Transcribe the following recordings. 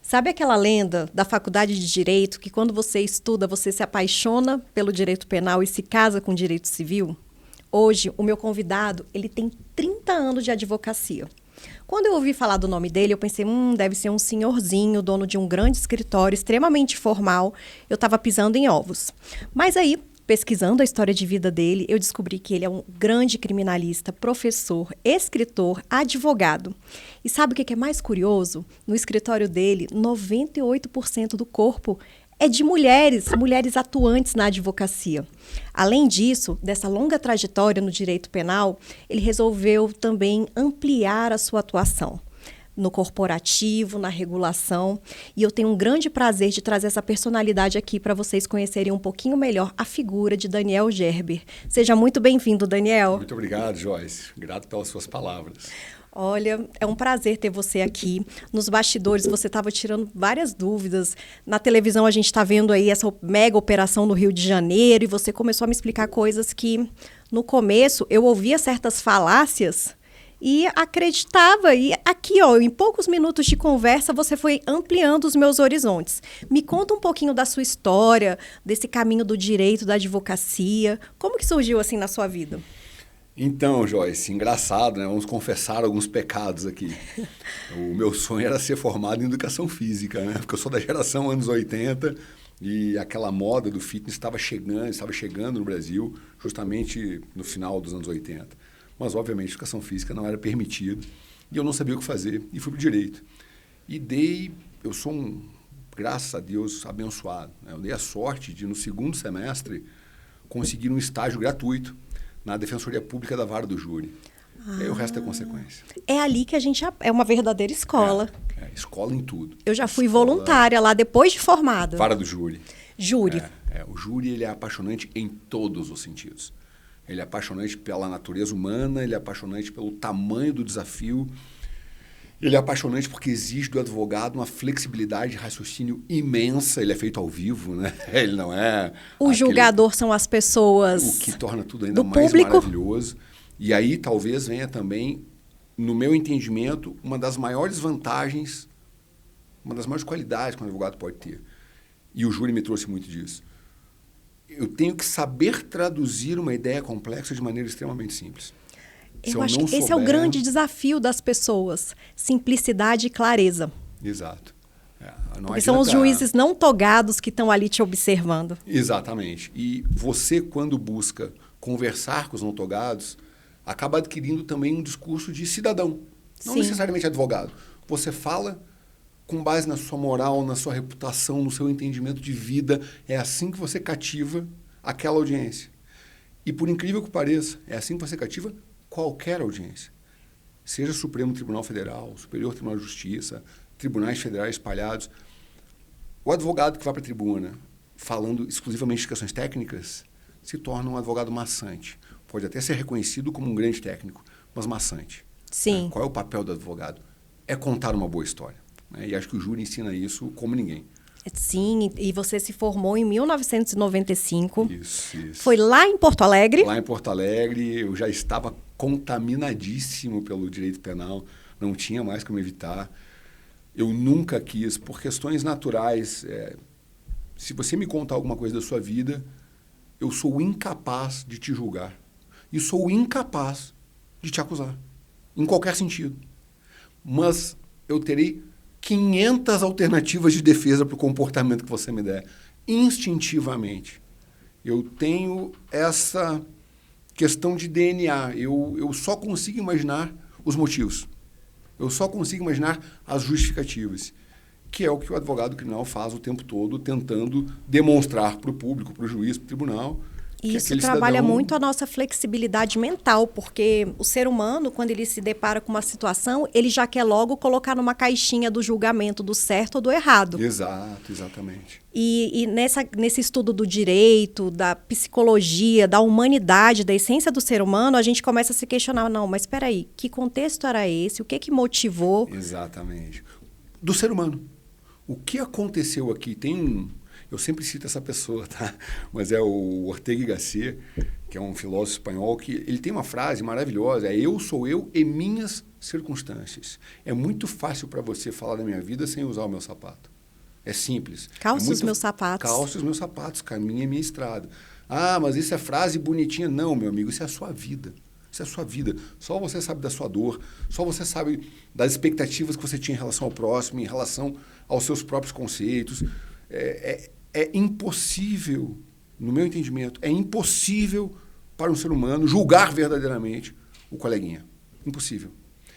Sabe aquela lenda da faculdade de direito que quando você estuda, você se apaixona pelo direito penal e se casa com o direito civil? Hoje, o meu convidado, ele tem 30 anos de advocacia. Quando eu ouvi falar do nome dele, eu pensei, deve ser um senhorzinho, dono de um grande escritório, extremamente formal. Eu estava pisando em ovos. Mas aí, pesquisando a história de vida dele, eu descobri que ele é um grande criminalista, professor, escritor, advogado. E sabe o que é mais curioso? No escritório dele, 98% do corpo é de mulheres, mulheres atuantes na advocacia. Além disso, dessa longa trajetória no direito penal, ele resolveu também ampliar a sua atuação no corporativo, na regulação. E eu tenho um grande prazer de trazer essa personalidade aqui para vocês conhecerem um pouquinho melhor a figura de Daniel Gerber. Seja muito bem-vindo, Daniel. Muito obrigado, Joyce. Grato pelas suas palavras. Olha, é um prazer ter você aqui. Nos bastidores, você estava tirando várias dúvidas. Na televisão, a gente está vendo aí essa mega operação no Rio de Janeiro e você começou a me explicar coisas que, no começo, eu ouvia certas falácias e acreditava. E aqui, ó, em poucos minutos de conversa, você foi ampliando os meus horizontes. Me conta um pouquinho da sua história, desse caminho do direito, da advocacia. Como que surgiu assim na sua vida? Então, Joyce, engraçado, né? Vamos confessar alguns pecados aqui. O meu sonho era ser formado em educação física, né? Porque eu sou da geração anos 80 e aquela moda do fitness estava chegando no Brasil justamente no final dos anos 80. Mas, obviamente, educação física não era permitida e eu não sabia o que fazer e fui para o direito. Eu sou graças a Deus, abençoado, né? Eu dei a sorte de, no segundo semestre, conseguir um estágio gratuito na Defensoria Pública da Vara do Júri. E aí o resto é consequência. É ali que a gente... É uma verdadeira escola. Escola em tudo. Eu já fui voluntária lá depois de formada. Vara do Júri. Júri. O júri ele é apaixonante em todos os sentidos. Ele é apaixonante pela natureza humana, ele é apaixonante pelo tamanho do desafio, ele é apaixonante porque exige do advogado uma flexibilidade de raciocínio imensa. Ele é feito ao vivo, né? Ele não é... O julgador são as pessoas o que torna tudo ainda do mais público. Maravilhoso. E aí talvez venha também, no meu entendimento, uma das maiores vantagens, uma das maiores qualidades que um advogado pode ter. E o júri me trouxe muito disso. Eu tenho que saber traduzir uma ideia complexa de maneira extremamente simples. Eu acho que esse é o grande desafio das pessoas. Simplicidade e clareza. Exato. Porque são os juízes não togados que estão ali te observando. Exatamente. E você, quando busca conversar com os não togados, acaba adquirindo também um discurso de cidadão. Não necessariamente advogado. Você fala com base na sua moral, na sua reputação, no seu entendimento de vida. É assim que você cativa aquela audiência. E por incrível que pareça, é assim que você cativa qualquer audiência, seja Supremo Tribunal Federal, Superior Tribunal de Justiça, tribunais federais espalhados. O advogado que vai para a tribuna falando exclusivamente de questões técnicas se torna um advogado maçante. Pode até ser reconhecido como um grande técnico, mas maçante. Sim. Qual é o papel do advogado? É contar uma boa história. E acho que o júri ensina isso como ninguém. Sim, e você se formou em 1995. Isso. Foi lá em Porto Alegre? Lá em Porto Alegre, eu já estava contaminadíssimo pelo direito penal, não tinha mais como evitar. Eu nunca quis, por questões naturais, se você me contar alguma coisa da sua vida, eu sou incapaz de te julgar. E sou incapaz de te acusar, em qualquer sentido. Mas eu terei 500 alternativas de defesa para o comportamento que você me der. Instintivamente. Eu tenho essa questão de DNA. Eu só consigo imaginar os motivos. Eu só consigo imaginar as justificativas, que é o que o advogado criminal faz o tempo todo, tentando demonstrar para o público, para o juiz, para o tribunal. Isso trabalha muito a nossa flexibilidade mental, porque o ser humano, quando ele se depara com uma situação, ele já quer logo colocar numa caixinha do julgamento do certo ou do errado. Exato, exatamente. E nesse estudo do direito, da psicologia, da humanidade, da essência do ser humano, a gente começa a se questionar, não, mas espera aí, que contexto era esse? O que motivou? Exatamente. Do ser humano. O que aconteceu aqui? Eu sempre cito essa pessoa, tá? Mas é o Ortega y Gasset, que é um filósofo espanhol, que ele tem uma frase maravilhosa, é eu sou eu e minhas circunstâncias. É muito fácil para você falar da minha vida sem usar o meu sapato. É simples. Calça os meus sapatos. Calça os meus sapatos, caminha a minha estrada. Ah, mas isso é frase bonitinha. Não, meu amigo, isso é a sua vida. Isso é a sua vida. Só você sabe da sua dor, só você sabe das expectativas que você tinha em relação ao próximo, em relação aos seus próprios conceitos. É impossível, no meu entendimento, é impossível para um ser humano julgar verdadeiramente o coleguinha. Impossível.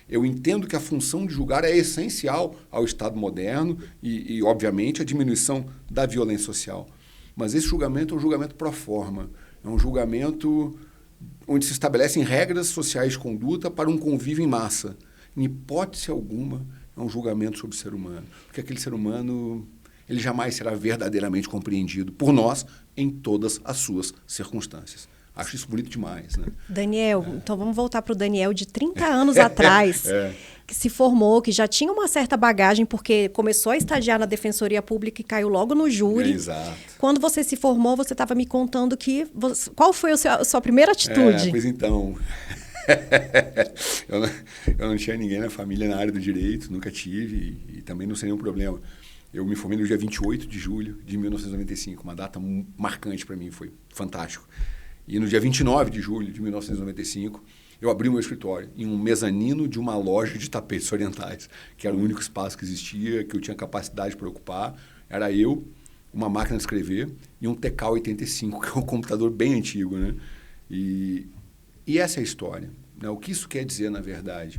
Eu entendo que a função de julgar é essencial ao Estado moderno e, obviamente, a diminuição da violência social. Mas esse julgamento é um julgamento pro forma. É um julgamento onde se estabelecem regras sociais de conduta para um convívio em massa. Em hipótese alguma, é um julgamento sobre o ser humano. Porque aquele ser humano, ele jamais será verdadeiramente compreendido por nós em todas as suas circunstâncias. Acho isso bonito demais, né? Daniel, então vamos voltar para o Daniel de 30 anos atrás, que se formou, que já tinha uma certa bagagem, porque começou a estagiar na Defensoria Pública e caiu logo no júri. Exato. Quando você se formou, você estava me contando que... Qual foi a sua primeira atitude? Pois então... eu não tinha ninguém na família na área do direito, nunca tive, e também não seria um problema. Eu me formei no dia 28 de julho de 1995, uma data marcante para mim, foi fantástico. E no dia 29 de julho de 1995, eu abri o meu escritório em um mezanino de uma loja de tapetes orientais, que era o único espaço que existia, que eu tinha capacidade para ocupar. Era eu, uma máquina de escrever e um TK-85, que é um computador bem antigo, né? E essa é a história, né? O que isso quer dizer, na verdade?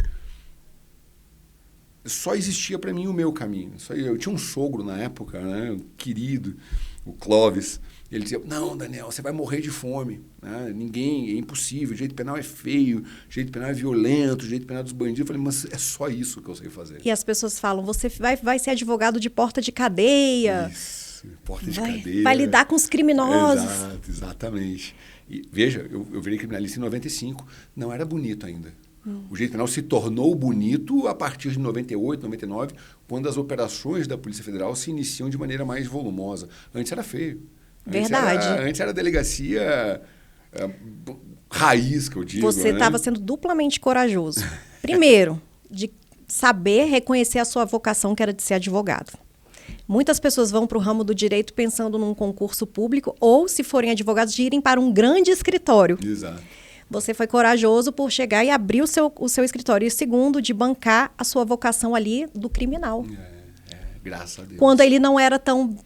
Só existia para mim o meu caminho. Eu tinha um sogro na época, né? Um querido, o Clóvis. Ele dizia, não, Daniel, você vai morrer de fome. Né? Ninguém, é impossível, o direito penal é feio, o direito penal é violento, o direito penal é dos bandidos. Eu falei, mas é só isso que eu sei fazer. E as pessoas falam, você vai ser advogado de porta de cadeia. Isso, porta de cadeia. Vai lidar com os criminosos. Exato, exatamente. E veja, eu virei criminalista em 95, não era bonito ainda. O direito penal se tornou bonito a partir de 98, 99, quando as operações da Polícia Federal se iniciam de maneira mais volumosa. Antes era feio. Verdade. Antes era delegacia raiz, que eu digo. Você estava sendo duplamente corajoso. Primeiro, de saber reconhecer a sua vocação, que era de ser advogado. Muitas pessoas vão para o ramo do direito pensando num concurso público ou, se forem advogados, de irem para um grande escritório. Exato. Você foi corajoso por chegar e abrir o seu escritório. E segundo, de bancar a sua vocação ali do criminal. Graças a Deus. Quando ele não era tão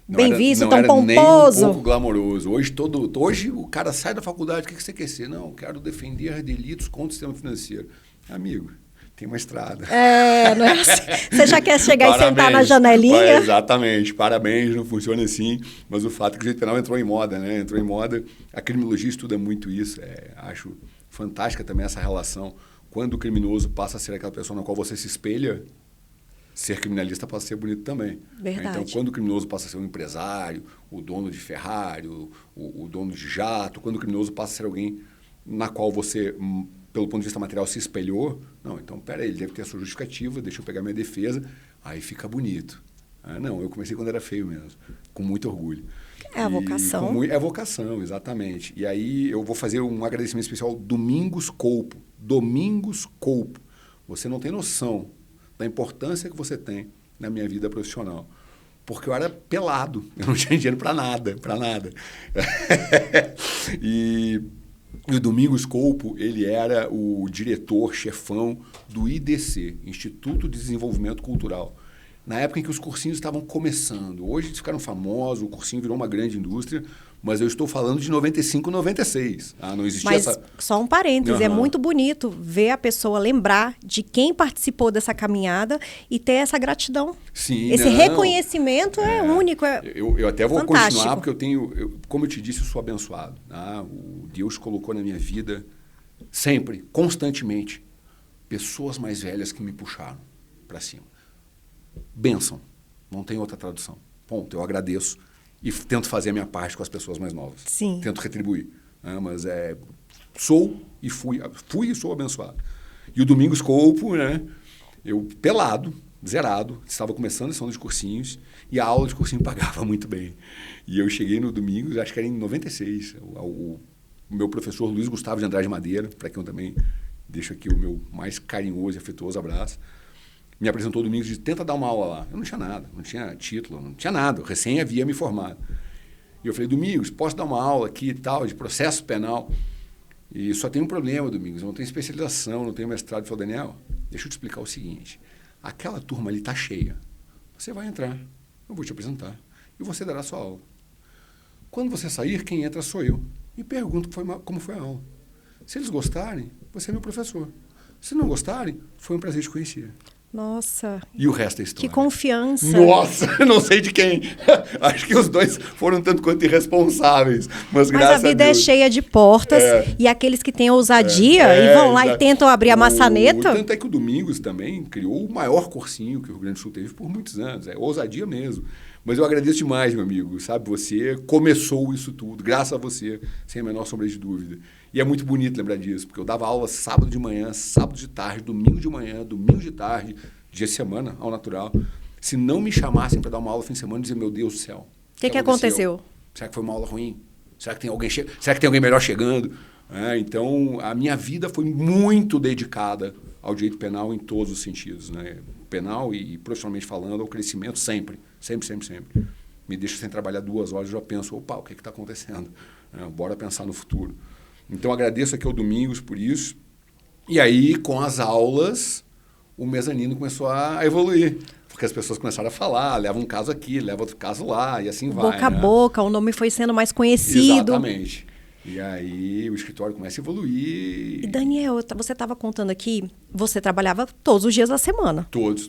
bem visto, tão pomposo. Nem um pouco glamouroso. Hoje o cara sai da faculdade, o que você quer ser? Não, eu quero defender delitos contra o sistema financeiro. Amigo, tem uma estrada. Não é assim. Você já quer chegar e sentar na janelinha? Exatamente, parabéns, não funciona assim. Mas o fato é que o direito penal entrou em moda, né? Entrou em moda. A criminologia estuda muito isso. Acho fantástica também essa relação. Quando o criminoso passa a ser aquela pessoa na qual você se espelha, ser criminalista passa a ser bonito também. Verdade. Então, quando o criminoso passa a ser um empresário, o dono de Ferrari, o dono de jato, quando o criminoso passa a ser alguém na qual você, pelo ponto de vista material, se espelhou, não, então, peraí, ele deve ter a sua justificativa, deixa eu pegar minha defesa, aí fica bonito. Não, eu comecei quando era feio mesmo, com muito orgulho. É a vocação. É a vocação, exatamente. E aí eu vou fazer um agradecimento especial ao Domingos Colpo. Domingos Colpo. Você não tem noção da importância que você tem na minha vida profissional. Porque eu era pelado, eu não tinha dinheiro para nada, para nada. E o Domingos Colpo, ele era o diretor-chefão do IDC, Instituto de Desenvolvimento Cultural. Na época em que os cursinhos estavam começando. Hoje eles ficaram famosos, o cursinho virou uma grande indústria, mas eu estou falando de 95, 96. Não existia essa... Só um parêntese, é muito bonito ver a pessoa lembrar de quem participou dessa caminhada e ter essa gratidão. Sim, esse reconhecimento é único. Eu até vou fantástico. Continuar, porque eu tenho... como eu te disse, eu sou abençoado. O Deus colocou na minha vida, sempre, constantemente, pessoas mais velhas que me puxaram para cima. Bênção, não tem outra tradução. Ponto, eu agradeço e tento fazer a minha parte com as pessoas mais novas. Sim. Tento retribuir. Mas sou e fui e sou abençoado. E o Domingos Colpo, né? Eu pelado, zerado, estava começando a lição de cursinhos e a aula de cursinho pagava muito bem. E eu cheguei no domingo, acho que era em 96, o meu professor Luiz Gustavo de Andrade Madeira, para quem eu também deixo aqui o meu mais carinhoso e afetuoso abraço, me apresentou domingo e disse, tenta dar uma aula lá. Eu não tinha nada, não tinha título, não tinha nada, eu recém havia me formado. E eu falei, Domingos, posso dar uma aula aqui e tal, de processo penal? E só tem um problema, Domingos, eu não tenho especialização, não tenho mestrado. Ele falou, Daniel, deixa eu te explicar o seguinte, aquela turma ali está cheia, você vai entrar, eu vou te apresentar e você dará a sua aula. Quando você sair, quem entra sou eu. E pergunto como foi a aula. Se eles gostarem, você é meu professor. Se não gostarem, foi um prazer te conhecer. Nossa. E o resto é história. Que confiança. Nossa, não sei de quem. Acho que os dois foram tanto quanto irresponsáveis. Mas a vida é cheia de portas e aqueles que têm ousadia e vão lá e tentam abrir a maçaneta. Tanto é que o Domingos também criou o maior cursinho que o Rio Grande do Sul teve por muitos anos. É ousadia mesmo. Mas eu agradeço demais, meu amigo. Sabe, você começou isso tudo, graças a você, sem a menor sombra de dúvida. E é muito bonito lembrar disso, porque eu dava aula sábado de manhã, sábado de tarde, domingo de manhã, domingo de tarde, dia de semana, ao natural. Se não me chamassem para dar uma aula fim de semana, eu dizia, meu Deus do céu. O que aconteceu? Será que foi uma aula ruim? Será que tem alguém melhor chegando? Então, a minha vida foi muito dedicada ao direito penal em todos os sentidos, né? Penal e profissionalmente falando, ao crescimento sempre. Sempre. Me deixa sem trabalhar 2 horas, eu já penso, opa, o que está acontecendo? Bora pensar no futuro. Então, agradeço aqui ao Domingos por isso. E aí, com as aulas, o mezanino começou a evoluir. Porque as pessoas começaram a falar, leva um caso aqui, leva outro caso lá, e assim vai. Boca a boca, o nome foi sendo mais conhecido. Exatamente. E aí o escritório começa a evoluir. E Daniel, você estava contando aqui, você trabalhava todos os dias da semana. Todos.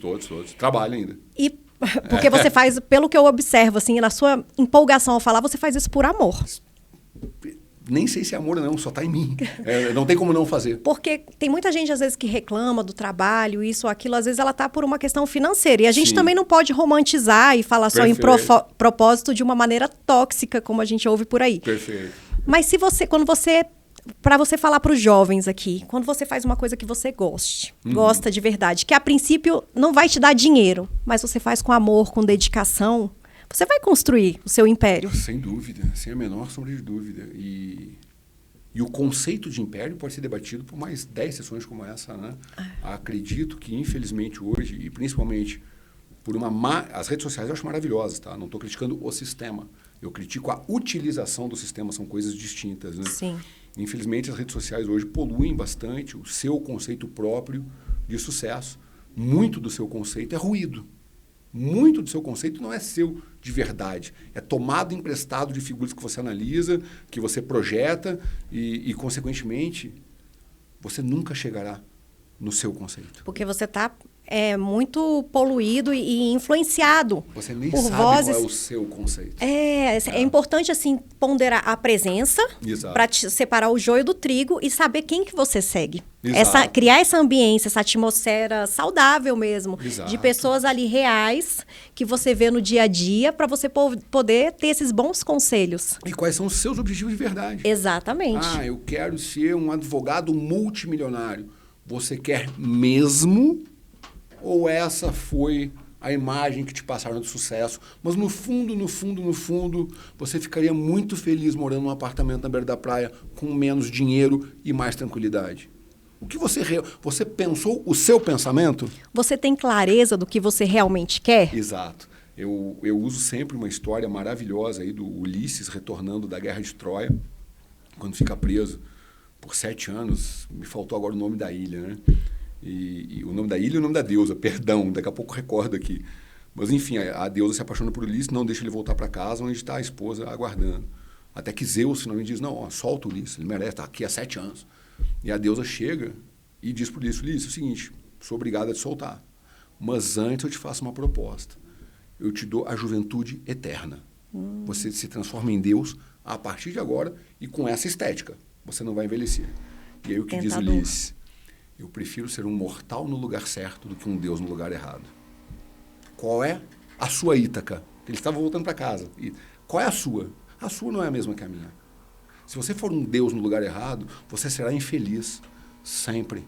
Trabalho ainda. E porque você faz, pelo que eu observo, assim, na sua empolgação ao falar, você faz isso por amor. Nem sei se é amor ou não, só está em mim. Não tem como não fazer. Porque tem muita gente, às vezes, que reclama do trabalho, isso ou aquilo. Às vezes, ela está por uma questão financeira. E a gente também não pode romantizar e falar só em propósito de uma maneira tóxica, como a gente ouve por aí. Perfeito. Mas se você, para você falar para os jovens aqui, quando você faz uma coisa que você gosta de verdade, que a princípio não vai te dar dinheiro, mas você faz com amor, com dedicação, você vai construir o seu império. Sem dúvida, sem a menor sombra de dúvida. E o conceito de império pode ser debatido por mais 10 sessões como essa, né? Acredito que, infelizmente, hoje, e principalmente por as redes sociais eu acho maravilhosas, tá? Não estou criticando o sistema. Eu critico a utilização do sistema, são coisas distintas, né? Sim. Infelizmente, as redes sociais hoje poluem bastante o seu conceito próprio de sucesso. Muito do seu conceito é ruído. Muito do seu conceito não é seu de verdade. É tomado emprestado de figuras que você analisa, que você projeta e consequentemente, você nunca chegará no seu conceito. Porque você está muito poluído e influenciado. Você nem por sabe vozes. Qual é o seu conceito. É importante, assim, ponderar a presença para separar o joio do trigo e saber quem que você segue. Criar essa ambiência, essa atmosfera saudável mesmo. Exato. De pessoas ali reais que você vê no dia a dia para você poder ter esses bons conselhos. E quais são os seus objetivos de verdade? Exatamente. Eu quero ser um advogado multimilionário. Você quer mesmo? Ou essa foi a imagem que te passaram de sucesso? Mas no fundo, você ficaria muito feliz morando num apartamento na beira da praia com menos dinheiro e mais tranquilidade. O que você pensou o seu pensamento? Você tem clareza do que você realmente quer? Exato. Eu uso sempre uma história maravilhosa aí do Ulisses retornando da Guerra de Troia, quando fica preso por 7 anos. Me faltou agora o nome da ilha, né? E o nome da ilha e o nome da deusa, perdão, daqui a pouco recordo aqui. Mas, enfim, a deusa se apaixona por Ulisses, não deixa ele voltar para casa, onde está a esposa aguardando. Até que Zeus finalmente diz, não, solta o Ulisses, ele merece estar aqui há 7 anos. E a deusa chega e diz para Ulisses, é o seguinte, sou obrigada a te soltar, mas antes eu te faço uma proposta. Eu te dou a juventude eterna. Você se transforma em Deus a partir de agora e com essa estética. Você não vai envelhecer. E aí o que diz Ulisses? Eu prefiro ser um mortal no lugar certo do que um Deus no lugar errado. Qual é a sua Ítaca? Ele estava voltando para casa. Qual é a sua? A sua não é a mesma que a minha. Se você for um Deus no lugar errado, você será infeliz. Sempre.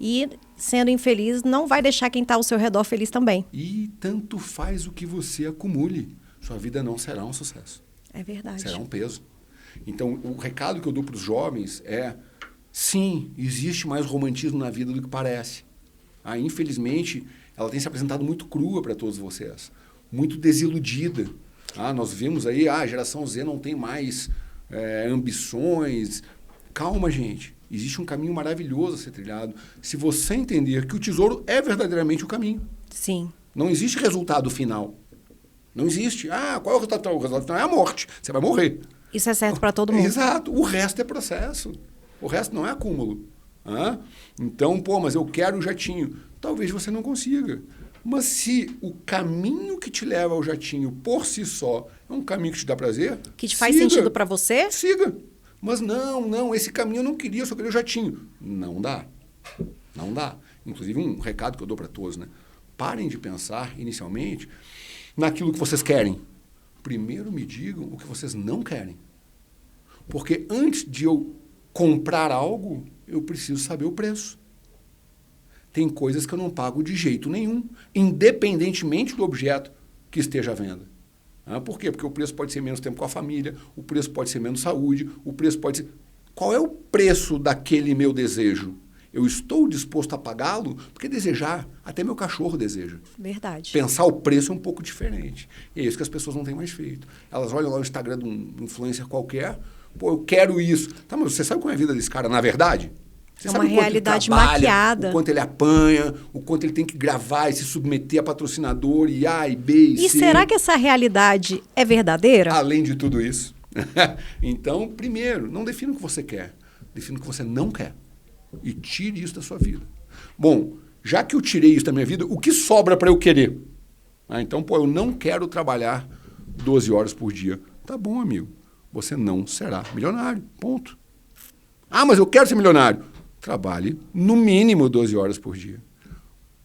E, sendo infeliz, não vai deixar quem está ao seu redor feliz também. E tanto faz o que você acumule. Sua vida não será um sucesso. É verdade. Será um peso. Então, o recado que eu dou para os jovens é, sim, existe mais romantismo na vida do que parece. Infelizmente, ela tem se apresentado muito crua para todos vocês. Muito desiludida. Nós vemos aí, a geração Z não tem mais ambições. Calma, gente. Existe um caminho maravilhoso a ser trilhado. Se você entender que o tesouro é verdadeiramente o caminho. Sim. Não existe resultado final. Não existe. Qual é o resultado final? O resultado final é a morte. Você vai morrer. Isso é certo para todo mundo. Exato. O resto é processo. O resto não é acúmulo. Então, mas eu quero o jatinho. Talvez você não consiga. Mas se o caminho que te leva ao jatinho por si só é um caminho que te dá prazer, que te faz sentido para você? Siga. Mas não, esse caminho eu não queria, eu só queria o jatinho. Não dá. Não dá. Inclusive, um recado que eu dou para todos, né? Parem de pensar, inicialmente, naquilo que vocês querem. Primeiro me digam o que vocês não querem. Porque antes de eu comprar algo, eu preciso saber o preço. Tem coisas que eu não pago de jeito nenhum, independentemente do objeto que esteja à venda. Por quê? Porque o preço pode ser menos tempo com a família, o preço pode ser menos saúde, o preço pode ser... Qual é o preço daquele meu desejo? Eu estou disposto a pagá-lo? Porque desejar, até meu cachorro deseja. Verdade. Pensar o preço é um pouco diferente. E é isso que as pessoas não têm mais feito. Elas olham lá no Instagram de um influencer qualquer, eu quero isso. Tá, mas você sabe como é a vida desse cara na verdade? Você é sabe uma realidade maquiada. O quanto ele apanha, o quanto ele tem que gravar e se submeter a patrocinador e A e B e C. E será que essa realidade é verdadeira? Além de tudo isso. Então, primeiro, não defina o que você quer. Defina o que você não quer. E tire isso da sua vida. Bom, já que eu tirei isso da minha vida, o que sobra para eu querer? Então, eu não quero trabalhar 12 horas por dia. Tá bom, amigo. Você não será milionário. Ponto. Mas eu quero ser milionário. Trabalhe no mínimo 12 horas por dia.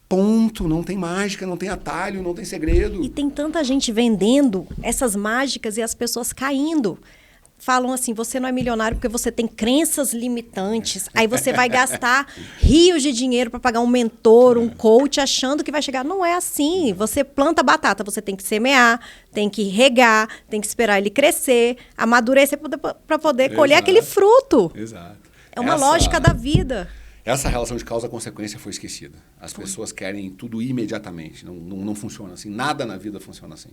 Ponto. Não tem mágica, não tem atalho, não tem segredo. E tem tanta gente vendendo essas mágicas e as pessoas caindo. Falam assim, você não é milionário porque você tem crenças limitantes. Aí você vai gastar rios de dinheiro para pagar um mentor, um coach, achando que vai chegar. Não é assim. Você planta batata, você tem que semear, tem que regar, tem que esperar ele crescer, amadurecer para poder colher aquele fruto. Exato. É uma lógica da vida. Essa relação de causa-consequência foi esquecida. As pessoas querem tudo imediatamente. Não funciona assim. Nada na vida funciona assim.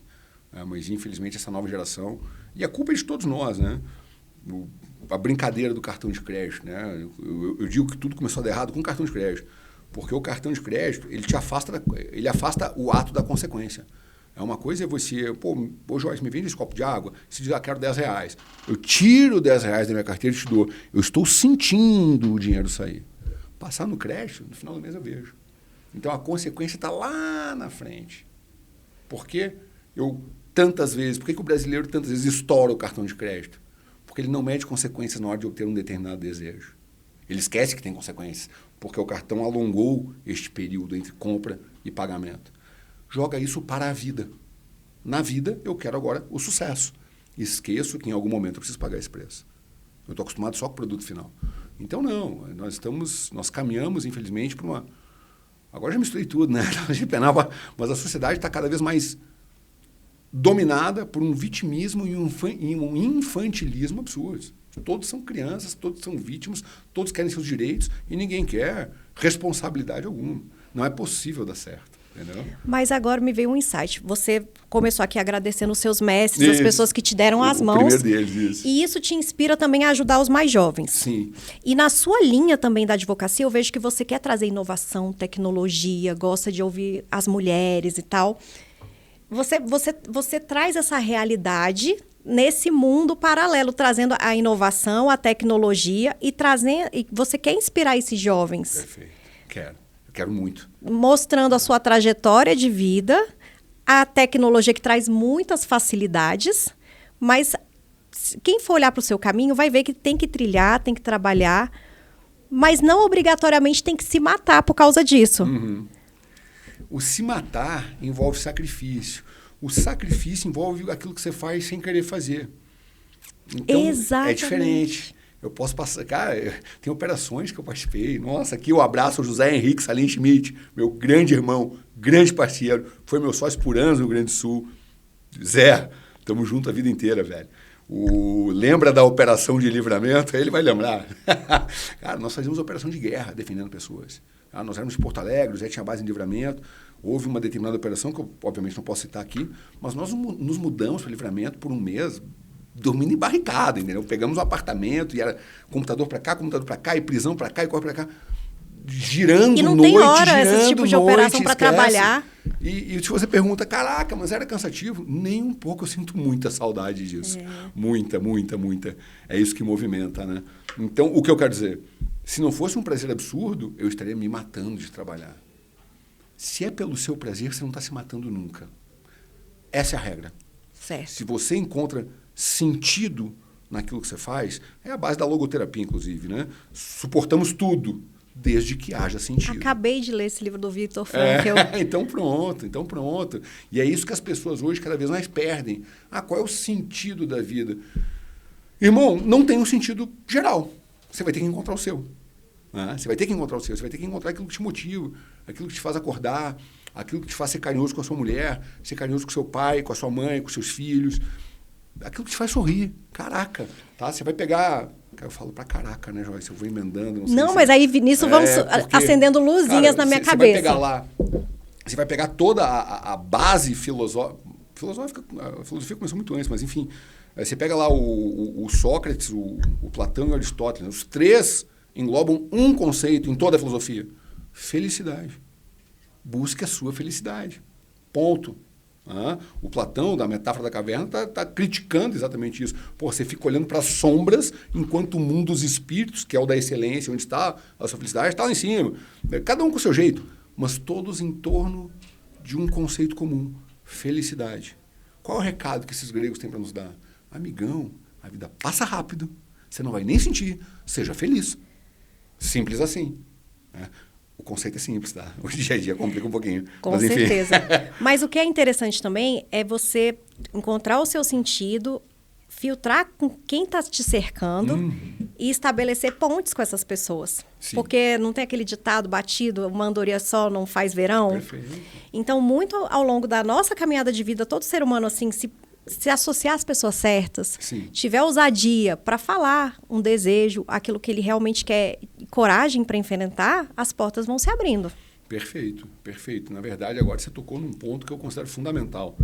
Mas, infelizmente, essa nova geração... E a culpa é de todos nós, né? A brincadeira do cartão de crédito, né? Eu digo que tudo começou a dar errado com o cartão de crédito. Porque o cartão de crédito, ele afasta o ato da consequência. Uma coisa é você... Joyce, me vende esse copo de água. Você diz, quero R$10. Eu tiro R$10 da minha carteira e te dou. Eu estou sentindo o dinheiro sair. Passar no crédito, no final do mês eu vejo. Então, a consequência está lá na frente. Por quê? Por que o brasileiro tantas vezes estoura o cartão de crédito? Porque ele não mede consequências na hora de obter um determinado desejo. Ele esquece que tem consequências, porque o cartão alongou este período entre compra e pagamento. Joga isso para a vida. Na vida, eu quero agora o sucesso. Esqueço que em algum momento eu preciso pagar esse preço. Eu estou acostumado só com o produto final. Então, não. Nós caminhamos, infelizmente, para uma... Agora já misturei tudo, né? Mas a sociedade está cada vez mais dominada por um vitimismo e um infantilismo absurdos. Todos são crianças, todos são vítimas, todos querem seus direitos e ninguém quer responsabilidade alguma. Não é possível dar certo. Entendeu? Mas agora me veio um insight. Você começou aqui agradecendo os seus mestres, as pessoas que te deram as mãos. Primeiro deles, isso. E isso te inspira também a ajudar os mais jovens. Sim. E na sua linha também da advocacia, eu vejo que você quer trazer inovação, tecnologia, gosta de ouvir as mulheres e tal. Você traz essa realidade nesse mundo paralelo, trazendo a inovação, a tecnologia e você quer inspirar esses jovens. Perfeito. Quero muito. Mostrando a sua trajetória de vida, a tecnologia que traz muitas facilidades, mas quem for olhar para o seu caminho vai ver que tem que trilhar, tem que trabalhar, mas não obrigatoriamente tem que se matar por causa disso. Uhum. O se matar envolve sacrifício. O sacrifício envolve aquilo que você faz sem querer fazer. Então, exatamente. É diferente. Eu posso passar... Cara, tem operações que eu participei. Nossa, aqui eu abraço o José Henrique Salim Schmidt, meu grande irmão, grande parceiro. Foi meu sócio por anos no Rio Grande do Sul. Zé, estamos juntos a vida inteira, velho. Lembra da operação de livramento? Ele vai lembrar. Cara, nós fazíamos operação de guerra defendendo pessoas. Nós éramos de Porto Alegre, o Zé tinha base em Livramento. Houve uma determinada operação, que eu obviamente não posso citar aqui, mas nós nos mudamos para Livramento por um mês, dormindo em barricada, entendeu? Pegamos um apartamento e era computador para cá, e prisão para cá, e corre para cá, girando noite, e não tem hora esse tipo de operação para trabalhar. E se você pergunta, caraca, mas era cansativo? Nem um pouco, eu sinto muita saudade disso. Muita, muita, muita. É isso que movimenta, né? Então, o que eu quero dizer, se não fosse um prazer absurdo, eu estaria me matando de trabalhar. Se é pelo seu prazer, você não está se matando nunca. Essa é a regra. Certo. Se você encontra sentido naquilo que você faz, é a base da logoterapia, inclusive, né? Suportamos tudo, desde que haja sentido. Acabei de ler esse livro do Viktor Frankl. Então pronto. E é isso que as pessoas hoje cada vez mais perdem. Qual é o sentido da vida? Irmão, não tem um sentido geral. Você vai ter que encontrar o seu. Você vai ter que encontrar o seu. Você vai ter que encontrar aquilo que te motiva, aquilo que te faz acordar, aquilo que te faz ser carinhoso com a sua mulher, ser carinhoso com o seu pai, com a sua mãe, com os seus filhos. Aquilo que te faz sorrir. Caraca. Tá? Você vai pegar... Eu falo pra caraca, né, Joyce? Eu vou emendando. Não, mas aí nisso vamos acendendo luzinhas na minha cabeça. Você vai pegar lá... Você vai pegar toda a base filosófica. A filosofia começou muito antes, mas enfim... Você pega lá o Sócrates, o Platão e o Aristóteles. Os três englobam um conceito em toda a filosofia. Felicidade. Busque a sua felicidade. Ponto. O Platão, da metáfora da caverna, está criticando exatamente isso. Você fica olhando para as sombras, enquanto o mundo dos espíritos, que é o da excelência, onde está a sua felicidade, está lá em cima. Cada um com o seu jeito, mas todos em torno de um conceito comum. Felicidade. Qual é o recado que esses gregos têm para nos dar? Amigão, a vida passa rápido, você não vai nem sentir, seja feliz. Simples assim. O conceito é simples, tá? O dia a dia complica um pouquinho. Com certeza. Mas o que é interessante também é você encontrar o seu sentido, filtrar com quem está te cercando e estabelecer pontes com essas pessoas. Sim. Porque não tem aquele ditado batido, uma andorinha só não faz verão? Perfeito. Então, muito ao longo da nossa caminhada de vida, todo ser humano, assim, se associar às pessoas certas, Sim. tiver ousadia para falar um desejo, aquilo que ele realmente quer, coragem para enfrentar, as portas vão se abrindo. Perfeito, perfeito. Na verdade, agora você tocou num ponto que eu considero fundamental.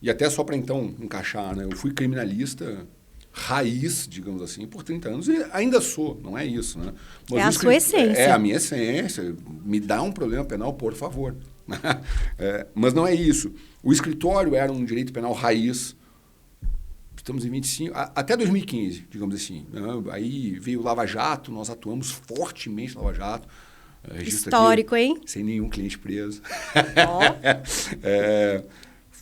E até só para, então, encaixar, né? Eu fui criminalista raiz, digamos assim, por 30 anos e ainda sou, não é isso, né? Mas é a sua essência. É a minha essência. Me dá um problema penal, por favor. Mas não é isso. O escritório era um direito penal raiz. Estamos em 25... Até 2015, digamos assim. Né? Aí veio o Lava Jato, nós atuamos fortemente no Lava Jato. Histórico, aqui, hein? Sem nenhum cliente preso.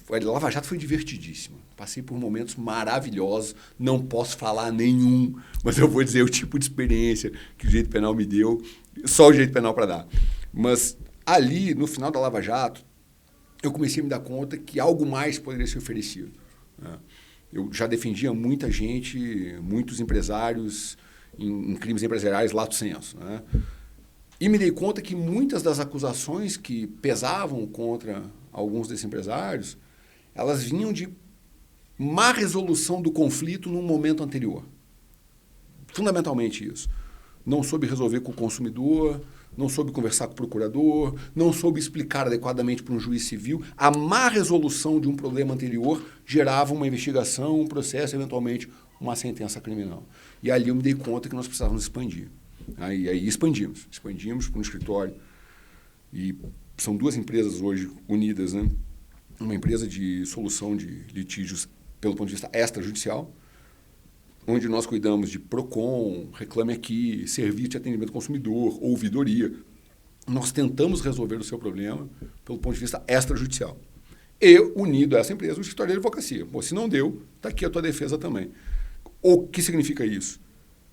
Oh. Lava Jato foi divertidíssimo. Passei por momentos maravilhosos. Não posso falar nenhum, mas eu vou dizer o tipo de experiência que o direito penal me deu. Só o direito penal para dar. Mas ali, no final da Lava Jato, eu comecei a me dar conta que algo mais poderia ser oferecido. Né? Eu já defendia muita gente, muitos empresários em crimes empresariais lato sensu. Né? E me dei conta que muitas das acusações que pesavam contra alguns desses empresários, elas vinham de má resolução do conflito num momento anterior. Fundamentalmente isso. Não soube resolver com o consumidor, não soube conversar com o procurador, não soube explicar adequadamente para um juiz civil. A má resolução de um problema anterior gerava uma investigação, um processo, eventualmente uma sentença criminal. E ali eu me dei conta que nós precisávamos expandir. Aí expandimos para um escritório. E são duas empresas hoje unidas, né? Uma empresa de solução de litígios pelo ponto de vista extrajudicial, onde nós cuidamos de PROCON, Reclame Aqui, serviço de atendimento ao consumidor, ouvidoria. Nós tentamos resolver o seu problema pelo ponto de vista extrajudicial. E, unido a essa empresa, o escritório de advocacia. Pô, se não deu, está aqui a tua defesa também. O que significa isso?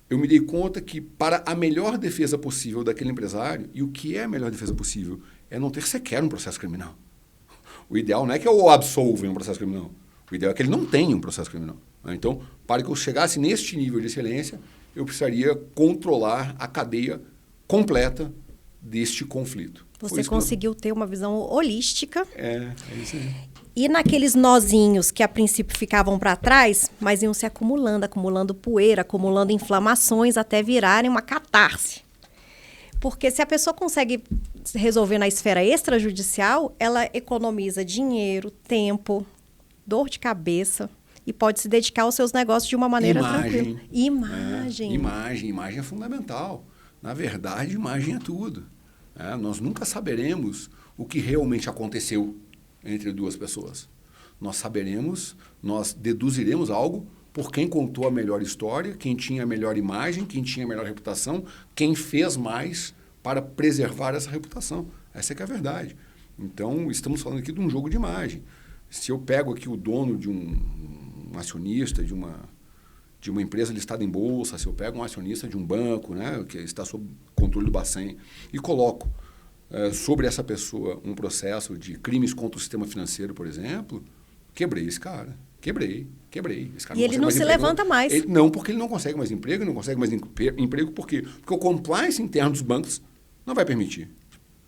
Eu me dei conta que, para a melhor defesa possível daquele empresário, e o que é a melhor defesa possível? É não ter sequer um processo criminal. O ideal não é que eu o absolva em um processo criminal. O ideal é que ele não tenha um processo criminal. Então, para que eu chegasse neste nível de excelência, eu precisaria controlar a cadeia completa deste conflito. Você conseguiu ter uma visão holística. É isso aí. E naqueles nozinhos que a princípio ficavam para trás, mas iam se acumulando, acumulando poeira, acumulando inflamações até virarem uma catarse. Porque se a pessoa consegue resolver na esfera extrajudicial, ela economiza dinheiro, tempo, dor de cabeça e pode se dedicar aos seus negócios de uma maneira tranquila. Imagem é fundamental. Na verdade, imagem é tudo. Nós nunca saberemos o que realmente aconteceu entre duas pessoas. Nós deduziremos algo por quem contou a melhor história, quem tinha a melhor imagem, quem tinha a melhor reputação, quem fez mais para preservar essa reputação. Essa é que é a verdade. Então, estamos falando aqui de um jogo de imagem. Se eu pego aqui o dono de um acionista de uma empresa listada em bolsa, se eu pego um acionista de um banco, né, que está sob controle do Bacen, e coloco sobre essa pessoa um processo de crimes contra o sistema financeiro, por exemplo, quebrei esse cara. Quebrei. Esse cara e ele não se levanta mais. Não, porque ele não consegue mais emprego, não consegue mais emprego, por quê? Porque o compliance interno dos bancos não vai permitir.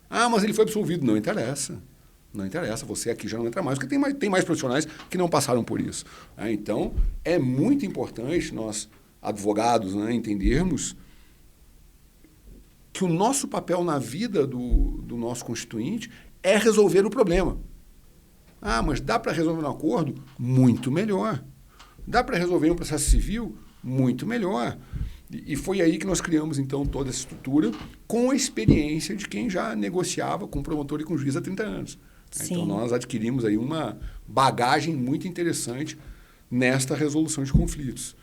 Mas ele foi absolvido. Não interessa. Não interessa, você aqui já não entra mais, porque tem mais profissionais que não passaram por isso. Então, é muito importante nós, advogados, entendermos que o nosso papel na vida do nosso constituinte é resolver o problema. Mas dá para resolver um acordo? Muito melhor. Dá para resolver um processo civil? Muito melhor. E foi aí que nós criamos, então, toda essa estrutura com a experiência de quem já negociava com promotor e com juiz há 30 anos. Sim. Então, nós adquirimos aí uma bagagem muito interessante nesta resolução de conflitos.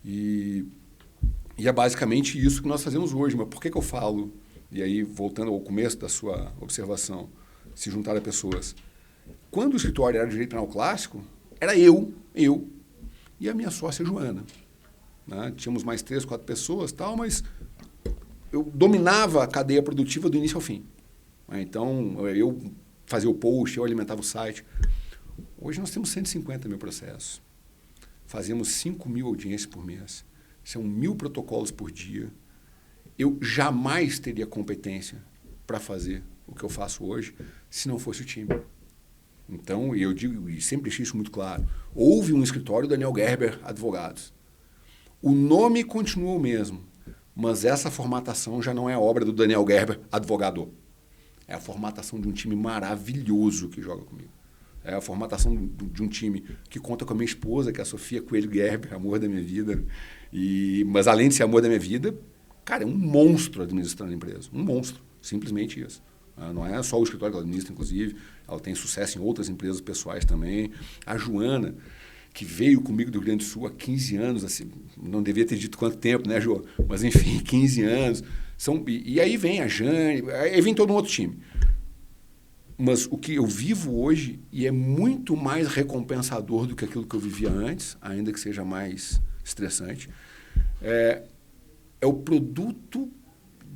E é basicamente isso que nós fazemos hoje. Mas por que eu falo, e aí voltando ao começo da sua observação, se juntar a pessoas, quando o escritório era de direito penal clássico, era eu e a minha sócia Joana. Tínhamos mais 3, 4 pessoas, mas eu dominava a cadeia produtiva do início ao fim. Então, eu fazia o post, eu alimentava o site. Hoje nós temos 150 mil processos. Fazemos 5 mil audiências por mês. São 1.000 protocolos por dia. Eu jamais teria competência para fazer o que eu faço hoje se não fosse o time. Então, eu digo, e sempre deixei isso muito claro, houve um escritório Daniel Gerber Advogados. O nome continua o mesmo, mas essa formatação já não é obra do Daniel Gerber Advogado. É a formatação de um time maravilhoso que joga comigo. É a formatação de um time que conta com a minha esposa, que é a Sofia Coelho Gerber, amor da minha vida. Mas além de ser amor da minha vida, cara, é um monstro administrando a empresa. Um monstro, simplesmente isso. Não é só o escritório que ela administra, inclusive. Ela tem sucesso em outras empresas pessoais também. A Joana, que veio comigo do Rio Grande do Sul há 15 anos, assim, não devia ter dito quanto tempo, né, Jô? Mas, enfim, 15 anos. E aí vem a Jane, aí vem todo um outro time. Mas o que eu vivo hoje, e é muito mais recompensador do que aquilo que eu vivia antes, ainda que seja mais estressante, é o produto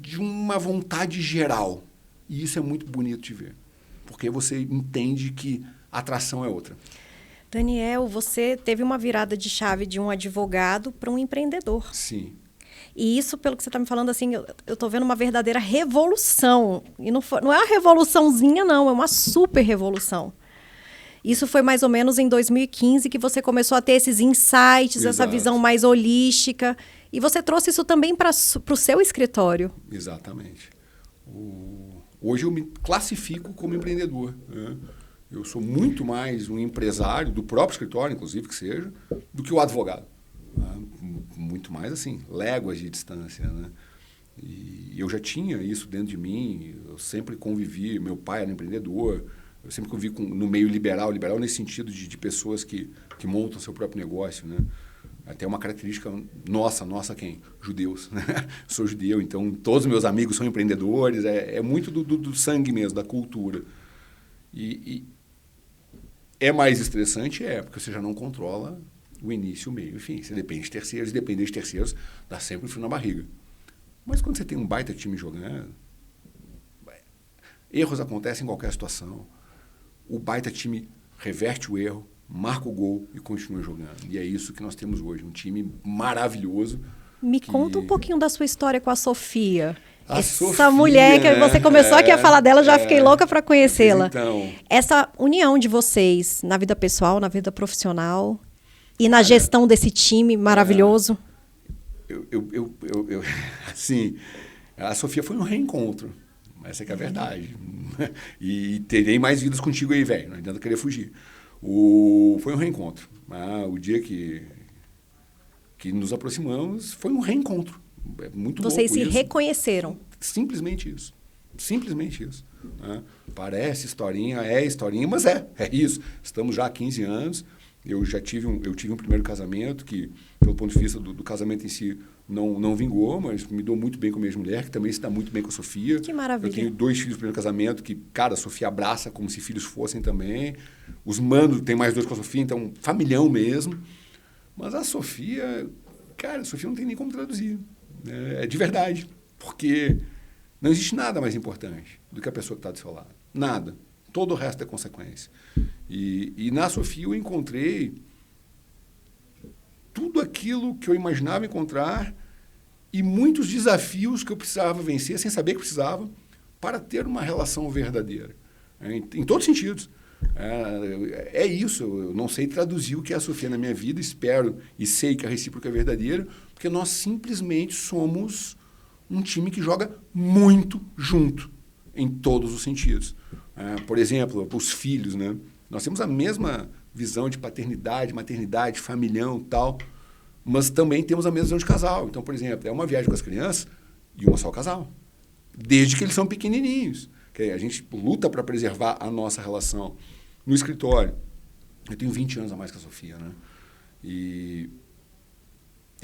de uma vontade geral. E isso é muito bonito de ver, porque você entende que a atração é outra. Daniel, você teve uma virada de chave de um advogado para um empreendedor. Sim. E isso, pelo que você está me falando, assim, eu estou vendo uma verdadeira revolução. E não é uma revoluçãozinha, não, é uma super revolução. Isso foi mais ou menos em 2015 que você começou a ter esses insights, Exato. Essa visão mais holística. E você trouxe isso também para o seu escritório. Exatamente. Hoje eu me classifico como empreendedor, né? Eu sou muito mais um empresário do próprio escritório, inclusive, que seja, do que o advogado. Muito mais, assim, léguas de distância, né? E eu já tinha isso dentro de mim, eu sempre convivi, meu pai era empreendedor, eu sempre convivi no meio liberal nesse sentido de pessoas que montam seu próprio negócio, né? Até uma característica nossa quem? Judeus, né? Sou judeu, então todos os meus amigos são empreendedores, é muito do sangue mesmo, da cultura. E é mais estressante? Porque você já não controla o início, o meio, enfim, você depende de terceiros, e depender de terceiros dá sempre frio na barriga. Mas quando você tem um baita time jogando, erros acontecem em qualquer situação, o baita time reverte o erro, marca o gol e continua jogando. E é isso que nós temos hoje, um time maravilhoso, Me conta um pouquinho da sua história com a Sofia. Essa Sofia, mulher que você começou aqui a falar dela, já fiquei louca para conhecê-la. Então, essa união de vocês na vida pessoal, na vida profissional e na gestão desse time maravilhoso. Assim, a Sofia foi um reencontro. Essa que é a verdade. E terei mais vidas contigo aí, velho. Não adianta querer fugir. Foi um reencontro. O dia que nos aproximamos foi um reencontro. É muito Vocês se isso. reconheceram. Simplesmente isso. Simplesmente isso. Né? Parece historinha, é historinha, mas é isso. Estamos já há 15 anos. Eu tive um primeiro casamento que, pelo ponto de vista do casamento em si, não vingou, mas me dou muito bem com a minha mulher, que também se dá muito bem com a Sofia. Que maravilha. Eu tenho 2 filhos do primeiro casamento que, cara, a Sofia abraça como se filhos fossem também. Os manos, tem mais 2 com a Sofia, então familhão mesmo. Mas a Sofia, cara, a Sofia não tem nem como traduzir. É de verdade. Porque não existe nada mais importante do que a pessoa que está do seu lado. Nada. Todo o resto é consequência. E na Sofia eu encontrei tudo aquilo que eu imaginava encontrar e muitos desafios que eu precisava vencer, sem saber que precisava, para ter uma relação verdadeira. Em todos os sentidos. É isso. Eu não sei traduzir o que é a Sofia na minha vida, espero e sei que a recíproca é verdadeira, porque nós simplesmente somos um time que joga muito junto, em todos os sentidos. Por exemplo, os filhos, né? Nós temos a mesma visão de paternidade, maternidade, familhão e tal, mas também temos a mesma visão de casal. Então, por exemplo, é uma viagem com as crianças e uma só casal, desde que eles são pequenininhos. Que a gente luta para preservar a nossa relação. No escritório, eu tenho 20 anos a mais que a Sofia, né? E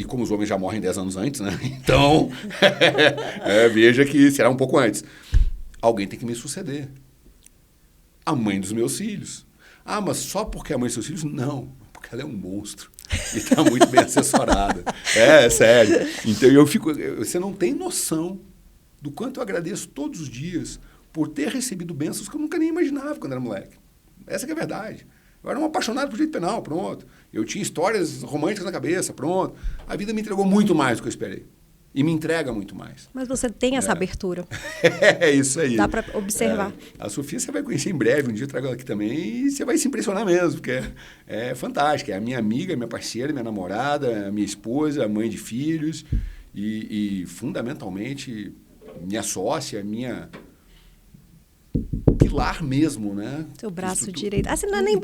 como os homens já morrem 10 anos antes, né? Então, veja que será um pouco antes. Alguém tem que me suceder. A mãe dos meus filhos. Mas só porque é a mãe dos seus filhos? Não, porque ela é um monstro. E está muito bem assessorada. É sério. Então, você não tem noção do quanto eu agradeço todos os dias por ter recebido bênçãos que eu nunca nem imaginava quando era moleque. Essa que é a verdade. Eu era um apaixonado por direito penal, pronto. Eu tinha histórias românticas na cabeça, pronto. A vida me entregou muito mais do que eu esperei. E me entrega muito mais. Mas você tem essa abertura. É isso aí. Dá para observar. A Sofia você vai conhecer em breve, um dia eu trago ela aqui também, e você vai se impressionar mesmo, porque é fantástica. É a minha amiga, minha parceira, minha namorada, a minha esposa, a mãe de filhos, e fundamentalmente, minha sócia, minha pilar mesmo, né? Seu braço direito. Assim, não é nem...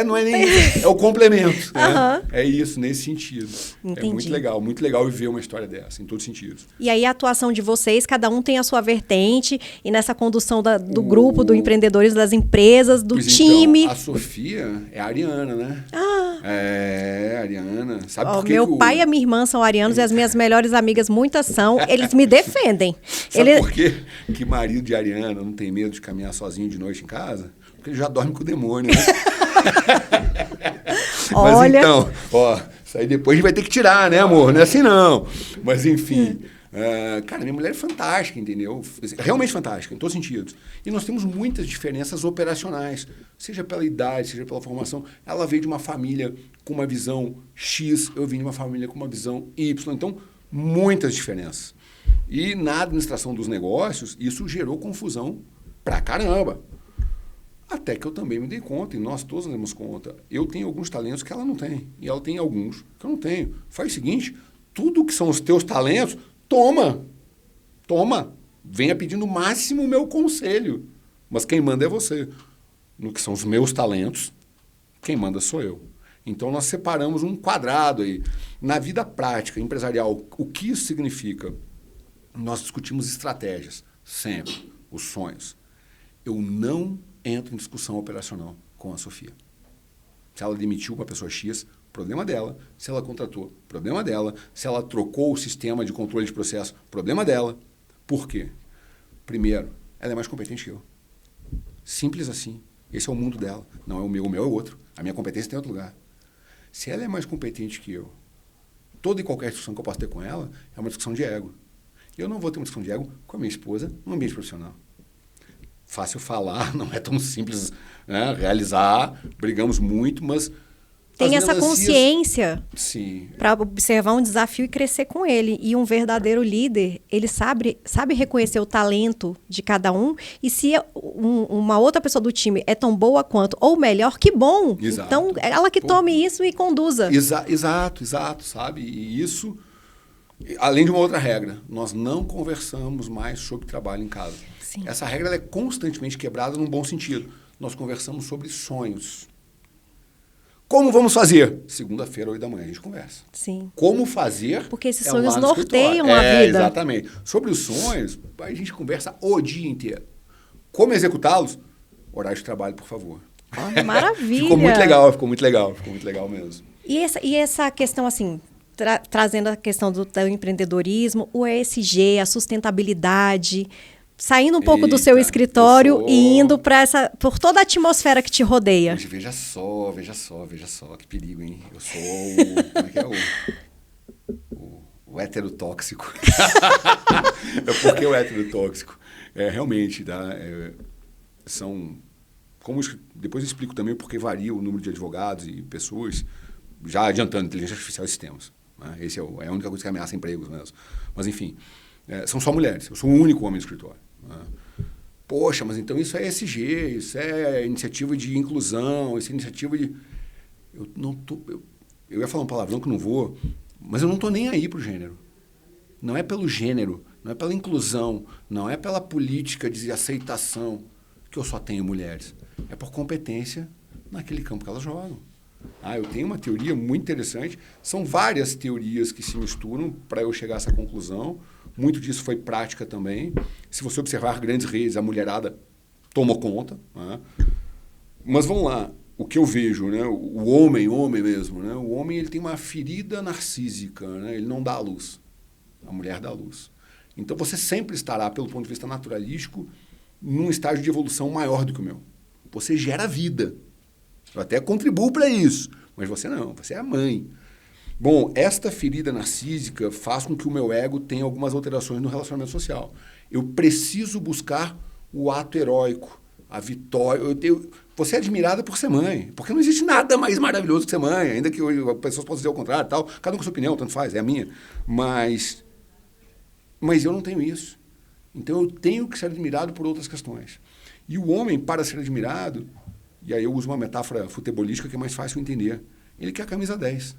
não é nem... É o complemento. Né? É isso, nesse sentido. Entendi. É muito legal viver uma história dessa, em todos os sentidos. E aí a atuação de vocês, cada um tem a sua vertente, e nessa condução do grupo, do empreendedores, das empresas, do time. Então, a Sofia é a Ariana, né? A Ariana. Sabe por que meu pai e a minha irmã são arianos e as minhas melhores amigas, muitas são. Eles me defendem. Sabe por quê que marido de Ariana não tem medo de caminhar sozinho de noite em casa? Porque ele já dorme com o demônio, né? Olha... Mas então, isso aí depois a gente vai ter que tirar, né, amor? Não é assim, não. Mas, enfim... cara, minha mulher é fantástica, entendeu? Realmente fantástica, em todos os sentidos. E nós temos muitas diferenças operacionais, seja pela idade, seja pela formação. Ela veio de uma família com uma visão X, eu vim de uma família com uma visão Y. Então, muitas diferenças. E na administração dos negócios, isso gerou confusão pra caramba. Até que eu também me dei conta, e nós todos nos demos conta. Eu tenho alguns talentos que ela não tem, e ela tem alguns que eu não tenho. Faz o seguinte, tudo que são os teus talentos, toma. Venha pedindo o máximo o meu conselho. Mas quem manda é você. No que são os meus talentos, quem manda sou eu. Então, nós separamos um quadrado aí. Na vida prática, empresarial, o que isso significa? Nós discutimos estratégias, sempre, os sonhos. Eu não entro em discussão operacional com a Sofia. Se ela demitiu uma pessoa X, problema dela. Se ela contratou, problema dela. Se ela trocou o sistema de controle de processo, problema dela. Por quê? Primeiro, ela é mais competente que eu. Simples assim. Esse é o mundo dela. Não é o meu é o outro. A minha competência tem outro lugar. Se ela é mais competente que eu, toda e qualquer discussão que eu possa ter com ela é uma discussão de ego. Eu não vou ter uma discussão de ego com a minha esposa no ambiente profissional. Fácil falar, não é tão simples, né, realizar. Brigamos muito, mas tem essa consciência sim, para observar um desafio e crescer com ele. E um verdadeiro líder, ele sabe reconhecer o talento de cada um. E se uma outra pessoa do time é tão boa quanto, ou melhor, que bom. Exato. Então, ela que tome isso e conduza. Exato, sabe? E isso, além de uma outra regra, nós não conversamos mais sobre trabalho em casa. Sim. Essa regra ela é constantemente quebrada num bom sentido. Nós conversamos sobre sonhos. Como vamos fazer? Segunda-feira, 8 da manhã, a gente conversa. Sim. Como fazer? Porque esses sonhos norteiam a vida. Exatamente. Sobre os sonhos, a gente conversa o dia inteiro. Como executá-los? Horário de trabalho, por favor. Oh, maravilha. Ficou muito legal mesmo. E essa questão, assim, trazendo a questão do empreendedorismo, o ESG, a sustentabilidade, saindo um pouco do seu escritório e indo por toda a atmosfera que te rodeia. Gente, veja só, que perigo, hein? Eu sou como é que é o heterotóxico. Por que o heterotóxico? Realmente, são... depois eu explico também porque varia o número de advogados e pessoas, já adiantando, inteligência artificial e sistemas. Né? Esse é a única coisa que ameaça empregos mesmo. Mas, enfim, são só mulheres. Eu sou o único homem do escritório. Poxa, mas então isso é ESG, isso é iniciativa de inclusão, isso é iniciativa de... Eu ia falar um palavrão que não vou, mas eu não estou nem aí para o gênero. Não é pelo gênero, não é pela inclusão, não é pela política de aceitação que eu só tenho mulheres. É por competência naquele campo que elas jogam. Eu tenho uma teoria muito interessante. São várias teorias que se misturam para eu chegar a essa conclusão. Muito disso foi prática também. Se você observar grandes redes, a mulherada tomou conta. Né? Mas vamos lá. O que eu vejo, né? O homem mesmo. Né? O homem ele tem uma ferida narcísica. Né? Ele não dá a luz. A mulher dá a luz. Então você sempre estará, pelo ponto de vista naturalístico, num estágio de evolução maior do que o meu. Você gera vida. Eu até contribuo para isso. Mas você não. Você é a mãe. Bom, esta ferida narcísica faz com que o meu ego tenha algumas alterações no relacionamento social. Eu preciso buscar o ato heróico, a vitória. Você é admirada por ser mãe, porque não existe nada mais maravilhoso que ser mãe, ainda que as pessoas possam dizer o contrário, tal. Cada um com a sua opinião, tanto faz, é a minha. Mas eu não tenho isso. Então eu tenho que ser admirado por outras questões. E o homem, para ser admirado, e aí eu uso uma metáfora futebolística que é mais fácil entender, ele quer a camisa 10.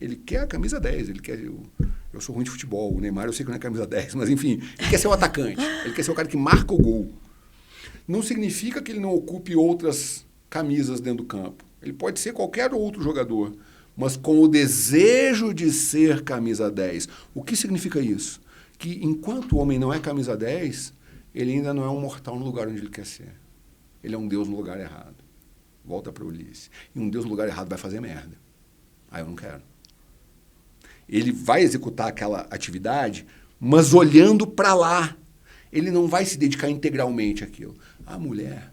Ele quer a camisa 10, ele quer... Eu sou ruim de futebol, o Neymar eu sei que não é camisa 10, mas enfim, ele quer ser o atacante, ele quer ser o cara que marca o gol. Não significa que ele não ocupe outras camisas dentro do campo. Ele pode ser qualquer outro jogador, mas com o desejo de ser camisa 10. O que significa isso? Que enquanto o homem não é camisa 10, ele ainda não é um mortal no lugar onde ele quer ser. Ele é um Deus no lugar errado. Volta para Ulisses. E um Deus no lugar errado vai fazer merda. Eu não quero. Ele vai executar aquela atividade, mas olhando para lá. Ele não vai se dedicar integralmente àquilo. A mulher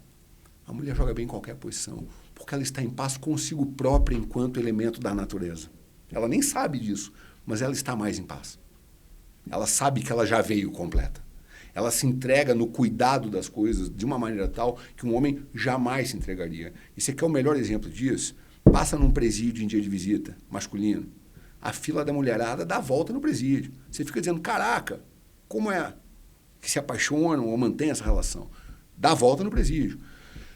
joga bem em qualquer posição, porque ela está em paz consigo própria enquanto elemento da natureza. Ela nem sabe disso, mas ela está mais em paz. Ela sabe que ela já veio completa. Ela se entrega no cuidado das coisas de uma maneira tal que um homem jamais se entregaria. E você quer o melhor exemplo disso? Passa num presídio em dia de visita, masculino. A fila da mulherada dá a volta no presídio. Você fica dizendo, caraca, como é que se apaixonam ou mantém essa relação? Dá a volta no presídio.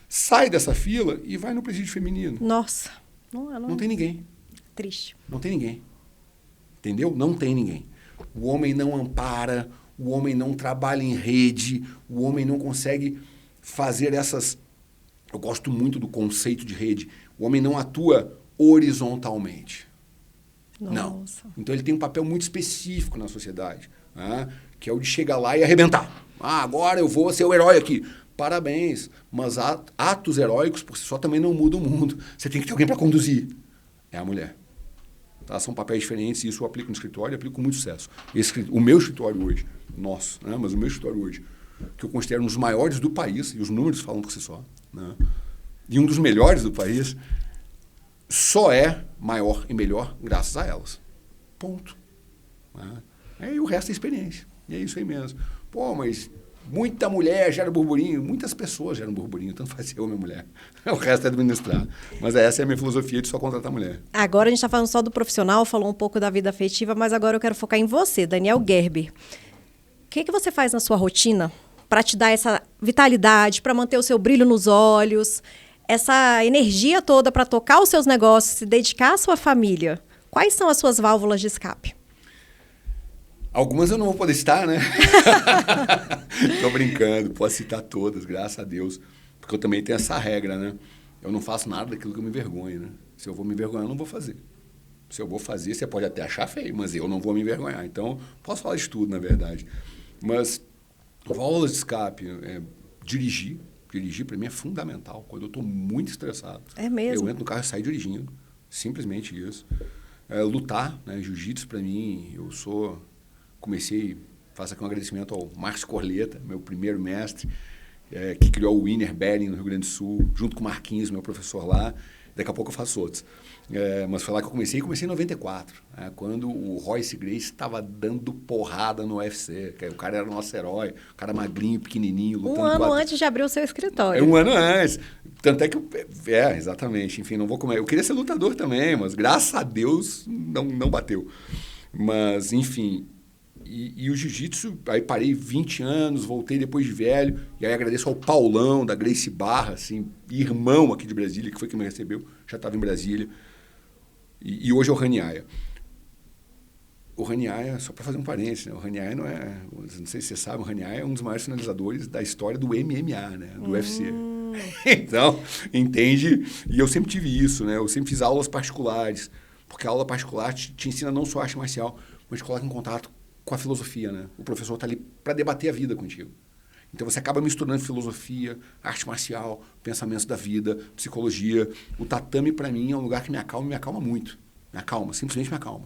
Sai dessa fila e vai no presídio feminino. Nossa. Não tem ninguém. Triste. Não tem ninguém. Entendeu? Não tem ninguém. O homem não ampara, o homem não trabalha em rede, o homem não consegue fazer essas... Eu gosto muito do conceito de rede. O homem não atua horizontalmente. Nossa. Não. Então ele tem um papel muito específico na sociedade, né? Que é o de chegar lá e arrebentar. Agora eu vou ser o herói aqui. Parabéns, mas atos heróicos por si só também não mudam o mundo. Você tem que ter alguém para conduzir. É a mulher. Tá? São papéis diferentes e isso eu aplico no escritório e aplico com muito sucesso. O meu escritório hoje, nosso, né? Mas o meu escritório hoje, que eu considero um dos maiores do país, e os números falam por si só, né? E um dos melhores do país, só é maior e melhor graças a elas. Ponto. Né? E o resto é experiência. E é isso aí mesmo. Pô, mas Muita mulher gera burburinho, muitas pessoas geram burburinho, tanto faz eu ou minha mulher. O resto é administrar. Mas essa é a minha filosofia de só contratar mulher. Agora a gente está falando só do profissional, falou um pouco da vida afetiva, mas agora eu quero focar em você, Daniel Gerber. O que você faz na sua rotina para te dar essa vitalidade, para manter o seu brilho nos olhos, essa energia toda para tocar os seus negócios, se dedicar à sua família? Quais são as suas válvulas de escape? Algumas eu não vou poder citar, né? Tô brincando, posso citar todas, graças a Deus. Porque eu também tenho essa regra, né? Eu não faço nada daquilo que eu me envergonho, né? Se eu vou me envergonhar, eu não vou fazer. Se eu vou fazer, você pode até achar feio, mas eu não vou me envergonhar. Então, posso falar de tudo, na verdade. Mas, válvulas de escape, dirigir. Dirigir, para mim, é fundamental. Quando eu estou muito estressado. É mesmo? Eu entro no carro e saio dirigindo. Simplesmente isso. Lutar, né? Jiu-jitsu, para mim, faço aqui um agradecimento ao Márcio Corleta, meu primeiro mestre, que criou o Winner Betting no Rio Grande do Sul, junto com o Marquinhos, meu professor lá. Daqui a pouco eu faço outros. Mas foi lá que eu comecei em 94, quando o Royce Gracie estava dando porrada no UFC. O cara era o nosso herói, o cara magrinho, pequenininho, lutando. Um ano antes de abrir o seu escritório. Um ano antes. Tanto é que exatamente. Enfim, não vou comer. Eu queria ser lutador também, mas graças a Deus não bateu. Mas, enfim. E o jiu-jitsu, aí parei 20 anos, voltei depois de velho, e aí agradeço ao Paulão, da Gracie Barra, assim, irmão aqui de Brasília, que foi quem me recebeu, já estava em Brasília, e hoje é o Raniaia. O Raniaia, só para fazer um parênteses, né? O Raniaia não sei se você sabe, o Raniaia é um dos maiores finalizadores da história do MMA, né? Do UFC. Então, entende? E eu sempre tive isso, né? Eu sempre fiz aulas particulares, porque a aula particular te ensina não só arte marcial, mas te coloca em contato com a filosofia, né? O professor está ali para debater a vida contigo. Então você acaba misturando filosofia, arte marcial, pensamentos da vida, psicologia. O tatame, para mim, é um lugar que me acalma muito. Me acalma, simplesmente me acalma.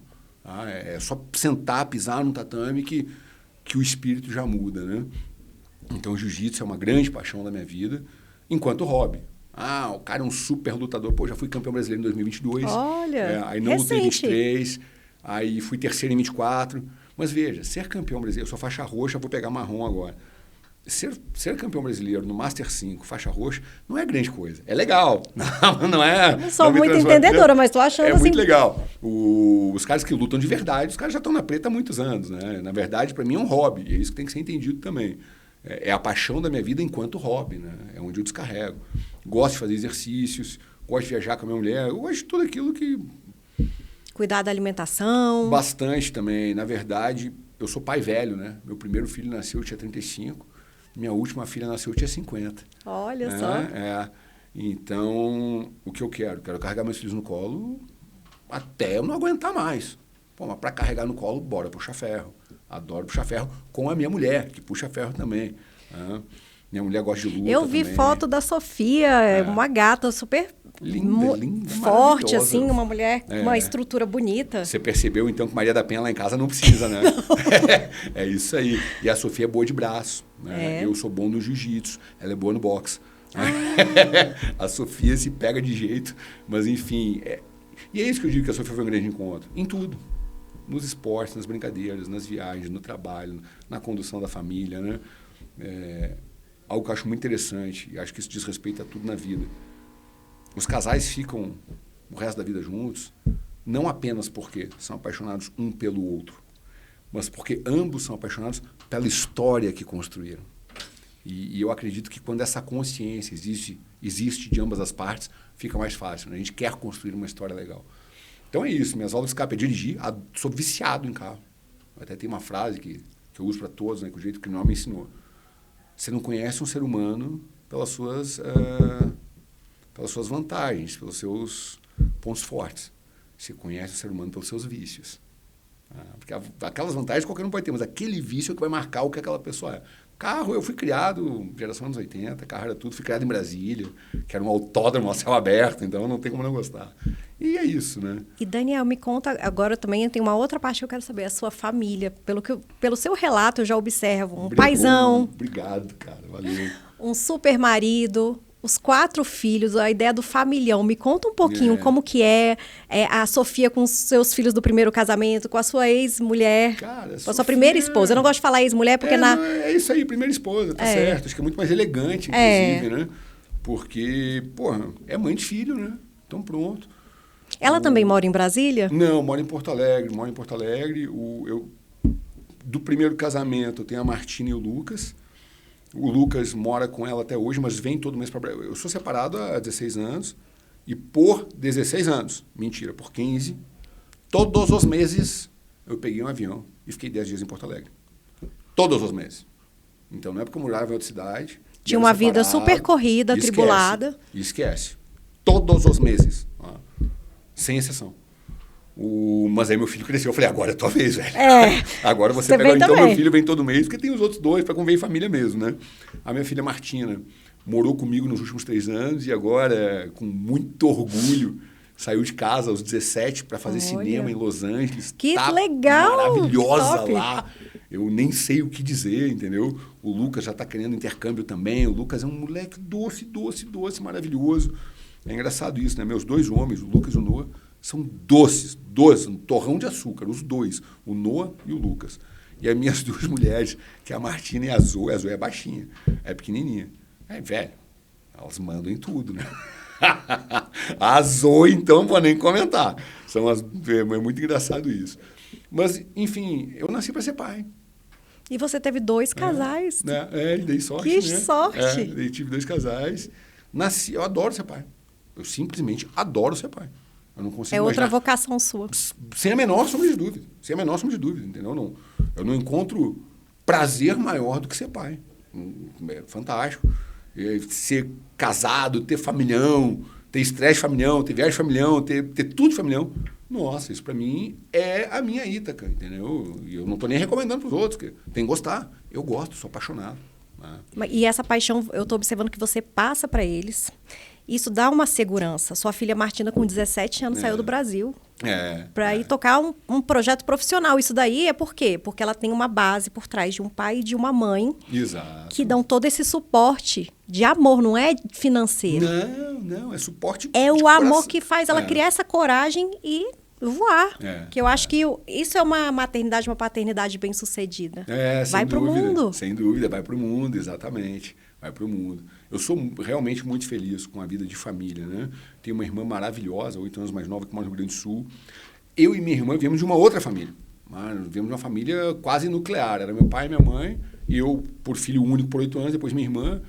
É só sentar, pisar no tatame que o espírito já muda, né? Então o jiu-jitsu é uma grande paixão da minha vida, enquanto hobby. O cara é um super lutador. Pô, já fui campeão brasileiro em 2022. Olha, aí não lutei em 23, aí fui terceiro em 24. Mas veja, ser campeão brasileiro, eu sou faixa roxa, vou pegar marrom agora. Ser campeão brasileiro no Master 5, faixa roxa, não é grande coisa. É legal. Não é. Eu não sou muito entendedora, mas estou achando assim. É muito legal. Os caras que lutam de verdade, os caras já estão na preta há muitos anos, né? Na verdade, para mim é um hobby. E é isso que tem que ser entendido também. É a paixão da minha vida enquanto hobby, né? É onde eu descarrego. Gosto de fazer exercícios, gosto de viajar com a minha mulher, eu gosto de tudo aquilo que... Cuidar da alimentação. Bastante também. Na verdade, eu sou pai velho, né? Meu primeiro filho nasceu, eu tinha 35. Minha última filha nasceu, eu tinha 50. Olha só. Então, o que eu quero? Quero carregar meus filhos no colo até eu não aguentar mais. Pô, mas para carregar no colo, bora puxar ferro. Adoro puxar ferro com a minha mulher, que puxa ferro também. Minha mulher gosta de luta. Eu vi também. Foto da Sofia, uma gata super... Linda, forte, assim, uma mulher com uma estrutura bonita. Você percebeu, então, que Maria da Penha lá em casa não precisa, né? É isso aí. E a Sofia é boa de braço, né? Eu sou bom no jiu-jitsu, ela é boa no boxe. A Sofia se pega de jeito, mas enfim... E é isso que eu digo que a Sofia foi um grande encontro. Em tudo. Nos esportes, nas brincadeiras, nas viagens, no trabalho, na condução da família, né? Algo que eu acho muito interessante, e acho que isso diz respeito a tudo na vida. Os casais ficam o resto da vida juntos, não apenas porque são apaixonados um pelo outro, mas porque ambos são apaixonados pela história que construíram. E eu acredito que quando essa consciência existe de ambas as partes, fica mais fácil, né? A gente quer construir uma história legal. Então é isso, minhas válvulas de escape é dirigir, sou viciado em carro. Até tem uma frase que eu uso para todos, né, que o jeito que o nome me ensinou. Você não conhece um ser humano pelas suas vantagens, pelos seus pontos fortes. Você conhece o ser humano pelos seus vícios. Porque aquelas vantagens qualquer um pode ter, mas aquele vício é que vai marcar o que aquela pessoa é. Carro, eu fui criado, geração anos 80, carro era tudo, fui criado em Brasília, que era um autódromo a céu aberto, então não tem como não gostar. E é isso, né? E Daniel, me conta, agora também tem uma outra parte que eu quero saber, a sua família. Pelo seu relato eu já observo um paizão. Obrigado, cara, valeu. Um super marido, os 4 filhos, a ideia do familhão. Me conta um pouquinho como que é a Sofia com os seus filhos do primeiro casamento, com a sua ex-mulher, com a sua primeira esposa. Eu não gosto de falar ex-mulher porque é isso aí, primeira esposa, tá certo. Acho que é muito mais elegante, inclusive, né? Porque, porra, é mãe de filho, né? Então, pronto. Ela também mora em Brasília? Não, mora em Porto Alegre. Do primeiro casamento, eu tenho a Martina e o Lucas. O Lucas mora com ela até hoje, mas vem todo mês para Brasília. Eu sou separado há 16 anos e por 16 anos, mentira, por 15, todos os meses eu peguei um avião e fiquei 10 dias em Porto Alegre. Todos os meses. Então, não é porque eu morava em outra cidade. Tinha uma vida super corrida, atribulada. Esquece. Todos os meses. Sem exceção. Mas aí meu filho cresceu. Eu falei, agora é a tua vez, velho. Agora você pega. Então meu filho vem todo mês, porque tem os outros 2 para conviver em família mesmo, né? A minha filha Martina morou comigo nos últimos 3 anos e agora, com muito orgulho, saiu de casa aos 17 para fazer cinema em Los Angeles. Que legal! Maravilhosa lá. Eu nem sei o que dizer, entendeu? O Lucas já está querendo intercâmbio também. O Lucas é um moleque doce, maravilhoso. É engraçado isso, né? Meus 2 homens, o Lucas e o Noah, são doces, um torrão de açúcar, os 2, o Noah e o Lucas. E as minhas 2 mulheres, que é a Martina e a Zoe é baixinha, é pequenininha. É velho, elas mandam em tudo, né? A Zoe, então, não vou nem comentar. É muito engraçado isso. Mas, enfim, eu nasci para ser pai. E você teve 2 casais. Dei sorte, que sorte! Eu tive 2 casais. Eu adoro ser pai. Eu simplesmente adoro ser pai. Eu não consigo imaginar. Outra vocação sua. Sem a menor sombra de dúvida. Entendeu? Eu não encontro prazer maior do que ser pai. É fantástico. Ser casado, ter familhão, ter estresse familhão, ter viagem familhão, ter tudo familhão. Nossa, isso para mim é a minha Ítaca, entendeu? E eu não estou nem recomendando para os outros, porque tem que gostar. Eu gosto, sou apaixonado. E essa paixão, eu estou observando que você passa para eles. Isso dá uma segurança. Sua filha Martina, com 17 anos, saiu do Brasil para ir tocar um projeto profissional. Isso daí é por quê? Porque ela tem uma base por trás de um pai e de uma mãe. Exato. Que dão todo esse suporte de amor, não é financeiro. Não, é suporte é o amor que faz ela criar essa coragem e voar. Que eu acho que isso é uma maternidade, uma paternidade bem-sucedida. Vai para o mundo. Sem dúvida, vai para o mundo, exatamente. Vai para o mundo. Eu sou realmente muito feliz com a vida de família, né? Tenho uma irmã maravilhosa, 8 anos mais nova, que mora no Rio Grande do Sul. Eu e minha irmã viemos de uma outra família. Viemos de uma família quase nuclear. Era meu pai e minha mãe, e eu, por filho único, por 8 anos, depois minha irmã.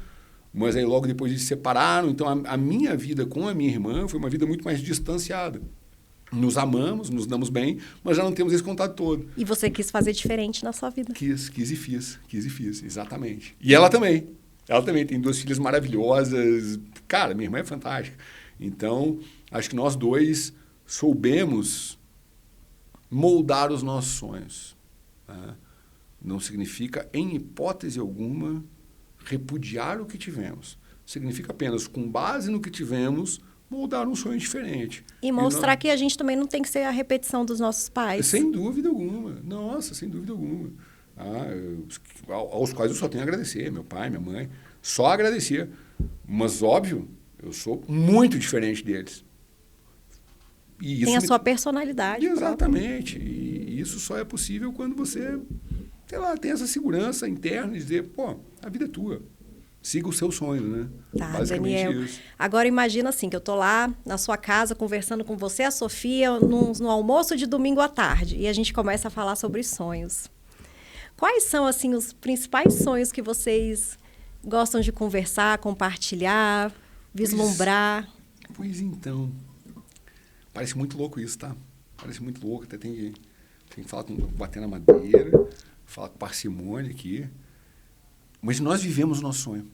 Mas aí logo depois eles se separaram. Então a minha vida com a minha irmã foi uma vida muito mais distanciada. Nos amamos, nos damos bem, mas já não temos esse contato todo. E você quis fazer diferente na sua vida. Quis e fiz, exatamente. E ela também. Ela também tem 2 filhas maravilhosas. Cara, minha irmã é fantástica. Então, acho que nós 2 soubemos moldar os nossos sonhos. Tá? Não significa, em hipótese alguma, repudiar o que tivemos. Significa apenas, com base no que tivemos, moldar um sonho diferente. E mostrar que a gente também não tem que ser a repetição dos nossos pais. Sem dúvida alguma. Nossa, sem dúvida alguma. Aos quais eu só tenho a agradecer, meu pai, minha mãe, só agradecer. Mas, óbvio, eu sou muito diferente deles. E tem a sua personalidade. Exatamente. E isso só é possível quando você, sei lá, tem essa segurança interna de dizer, a vida é tua. Siga o seu sonho, né? Tá, Daniel. Isso. Agora imagina assim, que eu tô lá na sua casa conversando com você, a Sofia, no almoço de domingo à tarde. E a gente começa a falar sobre sonhos. Quais são, assim, os principais sonhos que vocês gostam de conversar, compartilhar, vislumbrar? Pois então. Parece muito louco isso, tá? Parece muito louco. Até tem que falar bater na madeira, falar com parcimônia aqui. Mas nós vivemos o nosso sonho.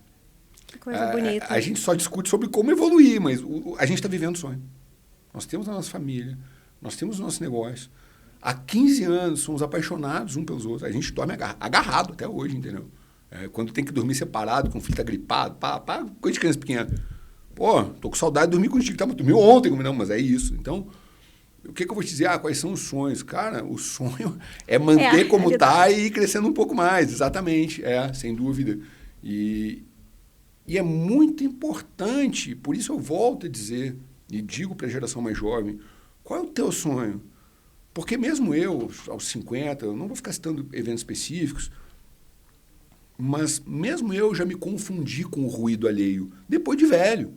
Que coisa bonita. A gente só discute sobre como evoluir, mas a gente está vivendo o sonho. Nós temos a nossa família, nós temos o nosso negócio. Há 15 anos somos apaixonados um pelos outros. A gente dorme agarrado até hoje, entendeu? Quando tem que dormir separado, com o filho tá gripado, coisa de criança pequena. Tô com saudade de dormir contigo. Dormiu ontem, não, mas é isso. Então, o que eu vou te dizer? Quais são os sonhos? Cara, o sonho é manter como está e ir crescendo um pouco mais, exatamente. Sem dúvida. E E é muito importante, por isso eu volto a dizer, e digo para a geração mais jovem, qual é o teu sonho? Porque mesmo eu, aos 50, eu não vou ficar citando eventos específicos, mas mesmo eu já me confundi com o ruído alheio, depois de velho.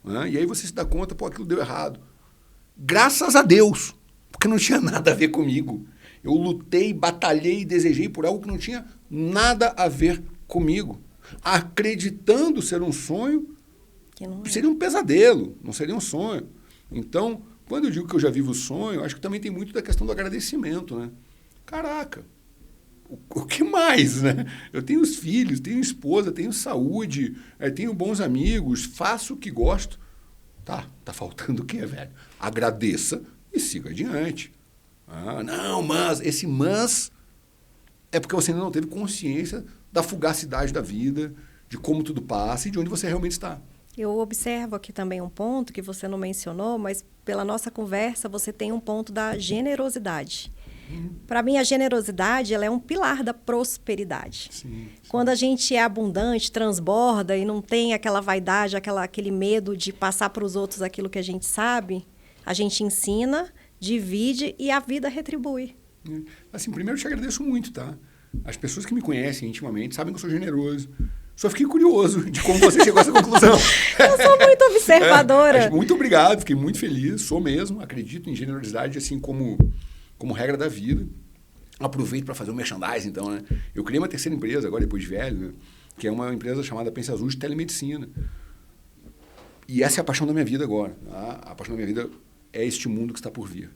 Né? E aí você se dá conta, pô, aquilo deu errado. Graças a Deus, porque não tinha nada a ver comigo. Eu lutei, batalhei, desejei por algo que não tinha nada a ver comigo. Acreditando ser um sonho, Que não é. seria um pesadelo, não seria um sonho. Então, quando eu digo que eu já vivo o sonho, acho que também tem muito da questão do agradecimento, né? Caraca, o que mais, né? Eu tenho os filhos, tenho esposa, tenho saúde, tenho bons amigos, faço o que gosto. Tá faltando o quê, velho? Agradeça e siga adiante. Ah, não, mas esse mas é porque você ainda não teve consciência da fugacidade da vida, de como tudo passa e de onde você realmente está. Eu observo aqui também um ponto que você não mencionou, mas pela nossa conversa você tem um ponto da generosidade. Para mim, a generosidade ela é um pilar da prosperidade. Sim. Quando a gente é abundante, transborda e não tem aquela vaidade, aquele medo de passar para os outros aquilo que a gente sabe, a gente ensina, divide e a vida retribui. Assim, primeiro eu te agradeço muito, tá? As pessoas que me conhecem intimamente sabem que eu sou generoso. Só fiquei curioso de como você chegou a essa conclusão. Eu sou muito observadora. Muito obrigado, fiquei muito feliz, sou mesmo, acredito em generosidade assim como regra da vida. Aproveito para fazer um merchandising, então, né? Eu criei uma terceira empresa, agora depois de velho, né? Que é uma empresa chamada Pense Azul de telemedicina. E essa é a paixão da minha vida agora. Tá? A paixão da minha vida é este mundo que está por vir.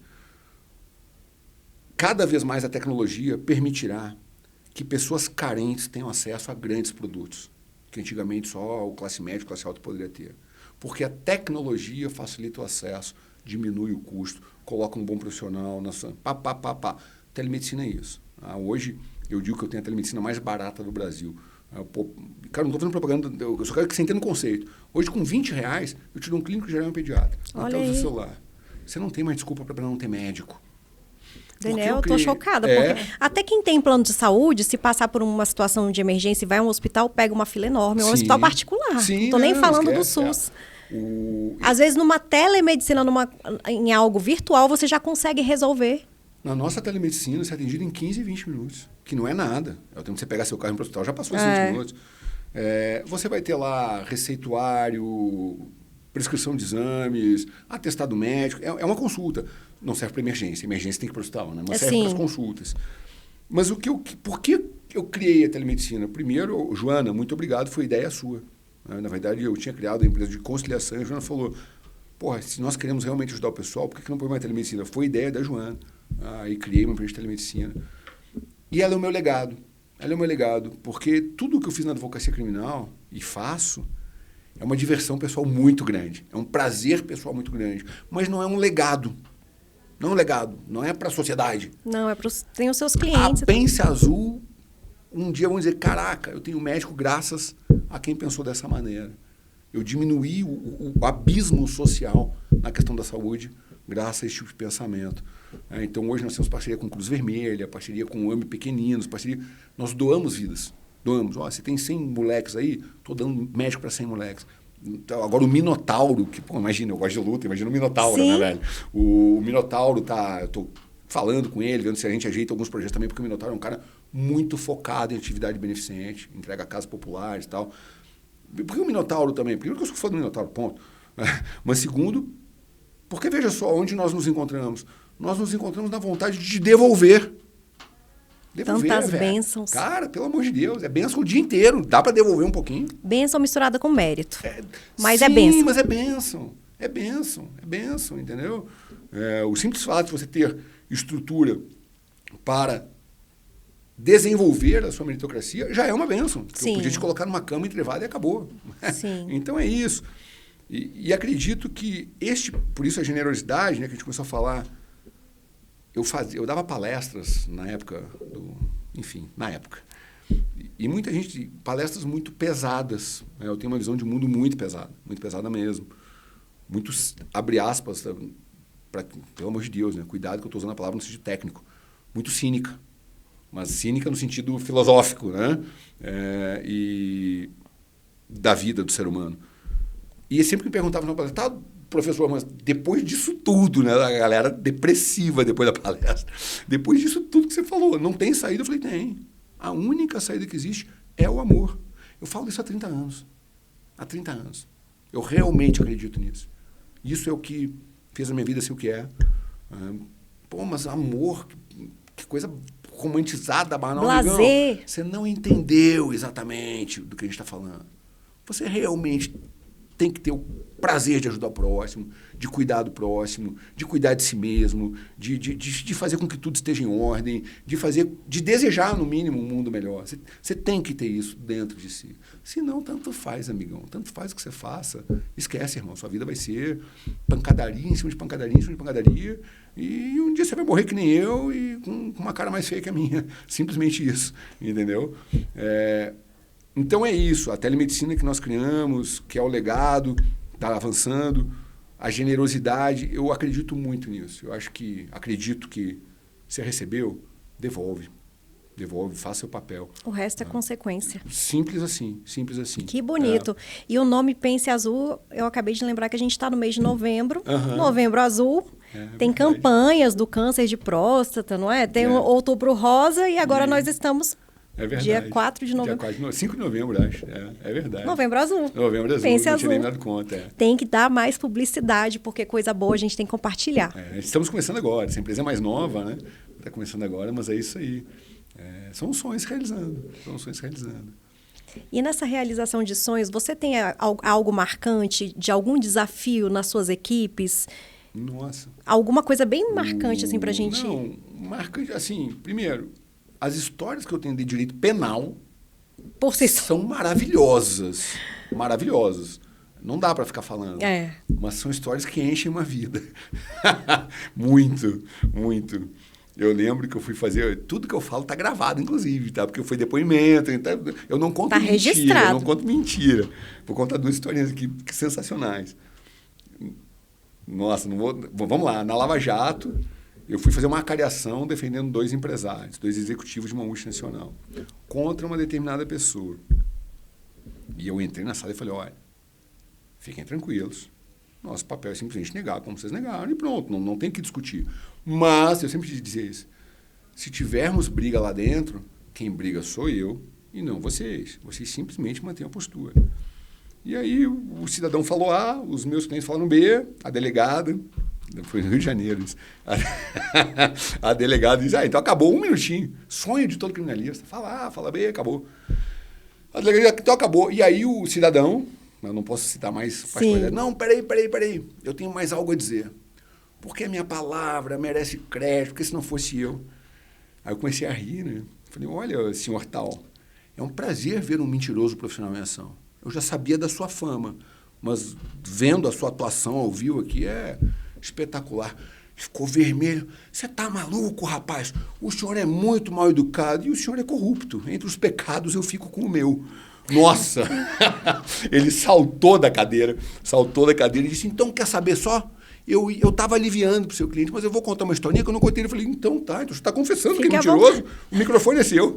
Cada vez mais a tecnologia permitirá que pessoas carentes tenham acesso a grandes produtos, que antigamente só o classe média, classe alta poderia ter. Porque a tecnologia facilita o acesso, diminui o custo, coloca um bom profissional na sua... Telemedicina é isso. Hoje, eu digo que eu tenho a telemedicina mais barata do Brasil. Cara, não estou fazendo propaganda, eu só quero que você entenda o conceito. Hoje, com R$20, eu te dou um clínico geral e um pediatra. Olha até o aí. seu celular. Você não tem mais desculpa para não ter médico. Daniel, eu tô chocada, porque até quem tem plano de saúde, se passar por uma situação de emergência e vai a um hospital, pega uma fila enorme, é um hospital particular. Sim, não tô nem falando esquece, do SUS. Às vezes, numa telemedicina, em algo virtual, você já consegue resolver. Na nossa telemedicina, você é atendido em 15, 20 minutos, que não é nada. É o tempo que você pegar seu carro e ir para o hospital, já passou esses 20 minutos. Você vai ter lá receituário, prescrição de exames, atestado médico, é uma consulta. Não serve para emergência. Emergência tem que ir para o hospital, né? Mas serve para as consultas. Mas por que eu criei a telemedicina? Primeiro, Joana, muito obrigado, foi ideia sua. Na verdade, eu tinha criado a empresa de conciliação e a Joana falou, porra, se nós queremos realmente ajudar o pessoal, por que não põe mais telemedicina? Foi ideia da Joana. Aí criei uma empresa de telemedicina. E ela é o meu legado. Ela é o meu legado, porque tudo que eu fiz na advocacia criminal e faço é uma diversão pessoal muito grande. É um prazer pessoal muito grande. Mas não é um legado. Não é um legado, não é para a sociedade. Não, tem os seus clientes. A Pense Azul, um dia vão dizer, caraca, eu tenho médico graças a quem pensou dessa maneira. Eu diminuí o abismo social na questão da saúde graças a esse tipo de pensamento. Então, hoje nós temos parceria com Cruz Vermelha, parceria com o AME Pequeninos, nós doamos vidas. Doamos. Você tem 100 moleques aí, estou dando médico para 100 moleques. Então, agora o Minotauro, que, pô, imagina, eu gosto de luta, imagina o Minotauro, Sim. né, velho? O Minotauro eu estou falando com ele, vendo se a gente ajeita alguns projetos também, porque o Minotauro é um cara muito focado em atividade beneficente, entrega casas populares e tal. Por que o Minotauro também? Primeiro que eu sou fã do Minotauro, ponto. Mas segundo, porque veja só, onde nós nos encontramos? Nós nos encontramos na vontade de devolver. Tantas velho. bênçãos. Cara, pelo amor de Deus, é bênção o dia inteiro. Dá para devolver um pouquinho? Bênção misturada com mérito. Mas sim, é bênção. Mas é bênção. É bênção, entendeu? O simples fato de você ter estrutura para desenvolver a sua meritocracia já é uma bênção. Eu podia te colocar numa cama entrevada e acabou. Sim. Então é isso. E acredito que por isso a generosidade, né, que a gente começou a falar, eu dava palestras na época e muita gente, palestras muito pesadas, né? Eu tenho uma visão de mundo muito pesada mesmo, muito, abre aspas, pelo amor de Deus, né? Cuidado que eu estou usando a palavra no sentido técnico, muito cínica, mas cínica no sentido filosófico, né? da vida do ser humano. E ele sempre me perguntava na palestra, tá, professor, mas depois disso tudo, né? A galera depressiva depois da palestra. Depois disso tudo que você falou, não tem saída? Eu falei, tem. A única saída que existe é o amor. Eu falo isso há 30 anos. Há 30 anos. Eu realmente acredito nisso. Isso é o que fez a minha vida ser o que é. Pô, mas amor, que coisa romantizada, banal. Blazer. Amigão, você não entendeu exatamente do que a gente está falando. Você realmente tem que ter o prazer de ajudar o próximo, de cuidar do próximo, de cuidar de si mesmo, de fazer com que tudo esteja em ordem, de desejar, no mínimo, um mundo melhor. Você tem que ter isso dentro de si. Se não, tanto faz, amigão. Tanto faz o que você faça. Esquece, irmão. Sua vida vai ser pancadaria em cima de pancadaria em cima de pancadaria. E um dia você vai morrer que nem eu e com uma cara mais feia que a minha. Simplesmente isso. Entendeu? Então é isso. A telemedicina que nós criamos, que é o legado, está avançando. A generosidade, eu acredito muito nisso. Acredito que você recebeu, devolve. Devolve, faça seu papel. O resto é consequência. Simples assim, simples assim. Que bonito. E o nome Pense Azul, eu acabei de lembrar que a gente está no mês de novembro. Novembro Azul. Tem campanhas do câncer de próstata, não é? Tem o Outubro Rosa e agora nós estamos... É verdade. Dia 4 de novembro. 5 de novembro, acho. É verdade. Novembro Azul. Novembro Azul, Pense não Azul. tinha nem dado conta. Tem que dar mais publicidade, porque coisa boa a gente tem que compartilhar. Estamos começando agora. Essa empresa é mais nova, né? Está começando agora, mas é isso aí. São sonhos realizando. E nessa realização de sonhos, você tem algo marcante de algum desafio nas suas equipes? Nossa. Alguma coisa bem marcante, assim, pra gente... Não, marcante, assim, primeiro... As histórias que eu tenho de direito penal por si são maravilhosas. Maravilhosas. Não dá para ficar falando. Mas são histórias que enchem uma vida. Muito, muito. Eu lembro que eu fui fazer... Tudo que eu falo está gravado, inclusive, tá? Porque foi depoimento. Então, eu não conto mentira. Registrado. Eu não conto mentira. Vou contar 2 historinhas aqui que sensacionais. Nossa, não vou... Vamos lá. Na Lava Jato... Eu fui fazer uma acariação defendendo 2 empresários, 2 executivos de uma multinacional, contra uma determinada pessoa. E eu entrei na sala e falei, olha, fiquem tranquilos, nosso papel é simplesmente negar como vocês negaram e pronto, não tem que discutir. Mas, eu sempre dizia isso, se tivermos briga lá dentro, quem briga sou eu e não vocês. Vocês simplesmente mantêm a postura. E aí o cidadão falou A, os meus clientes falaram B, a delegada... Foi no Rio de Janeiro isso. A delegada diz, então acabou 1 minutinho. Sonho de todo criminalista. Fala A, fala B, acabou. A delegada, então acabou. E aí o cidadão, eu não posso citar mais particularidade. Não, peraí. Eu tenho mais algo a dizer. Porque a minha palavra merece crédito, porque se não fosse eu. Aí eu comecei a rir, né? Falei, olha, senhor tal, é um prazer ver um mentiroso profissional em ação. Eu já sabia da sua fama, mas vendo a sua atuação ao vivo aqui é... espetacular. Ficou vermelho. Você tá maluco, rapaz? O senhor é muito mal educado e o senhor é corrupto. Entre os pecados eu fico com o meu. Nossa! Ele saltou da cadeira e disse, então quer saber só? Eu estava aliviando para o seu cliente, mas eu vou contar uma historinha que eu não contei. Eu falei, então tá, então você está confessando que é mentiroso? O microfone é seu.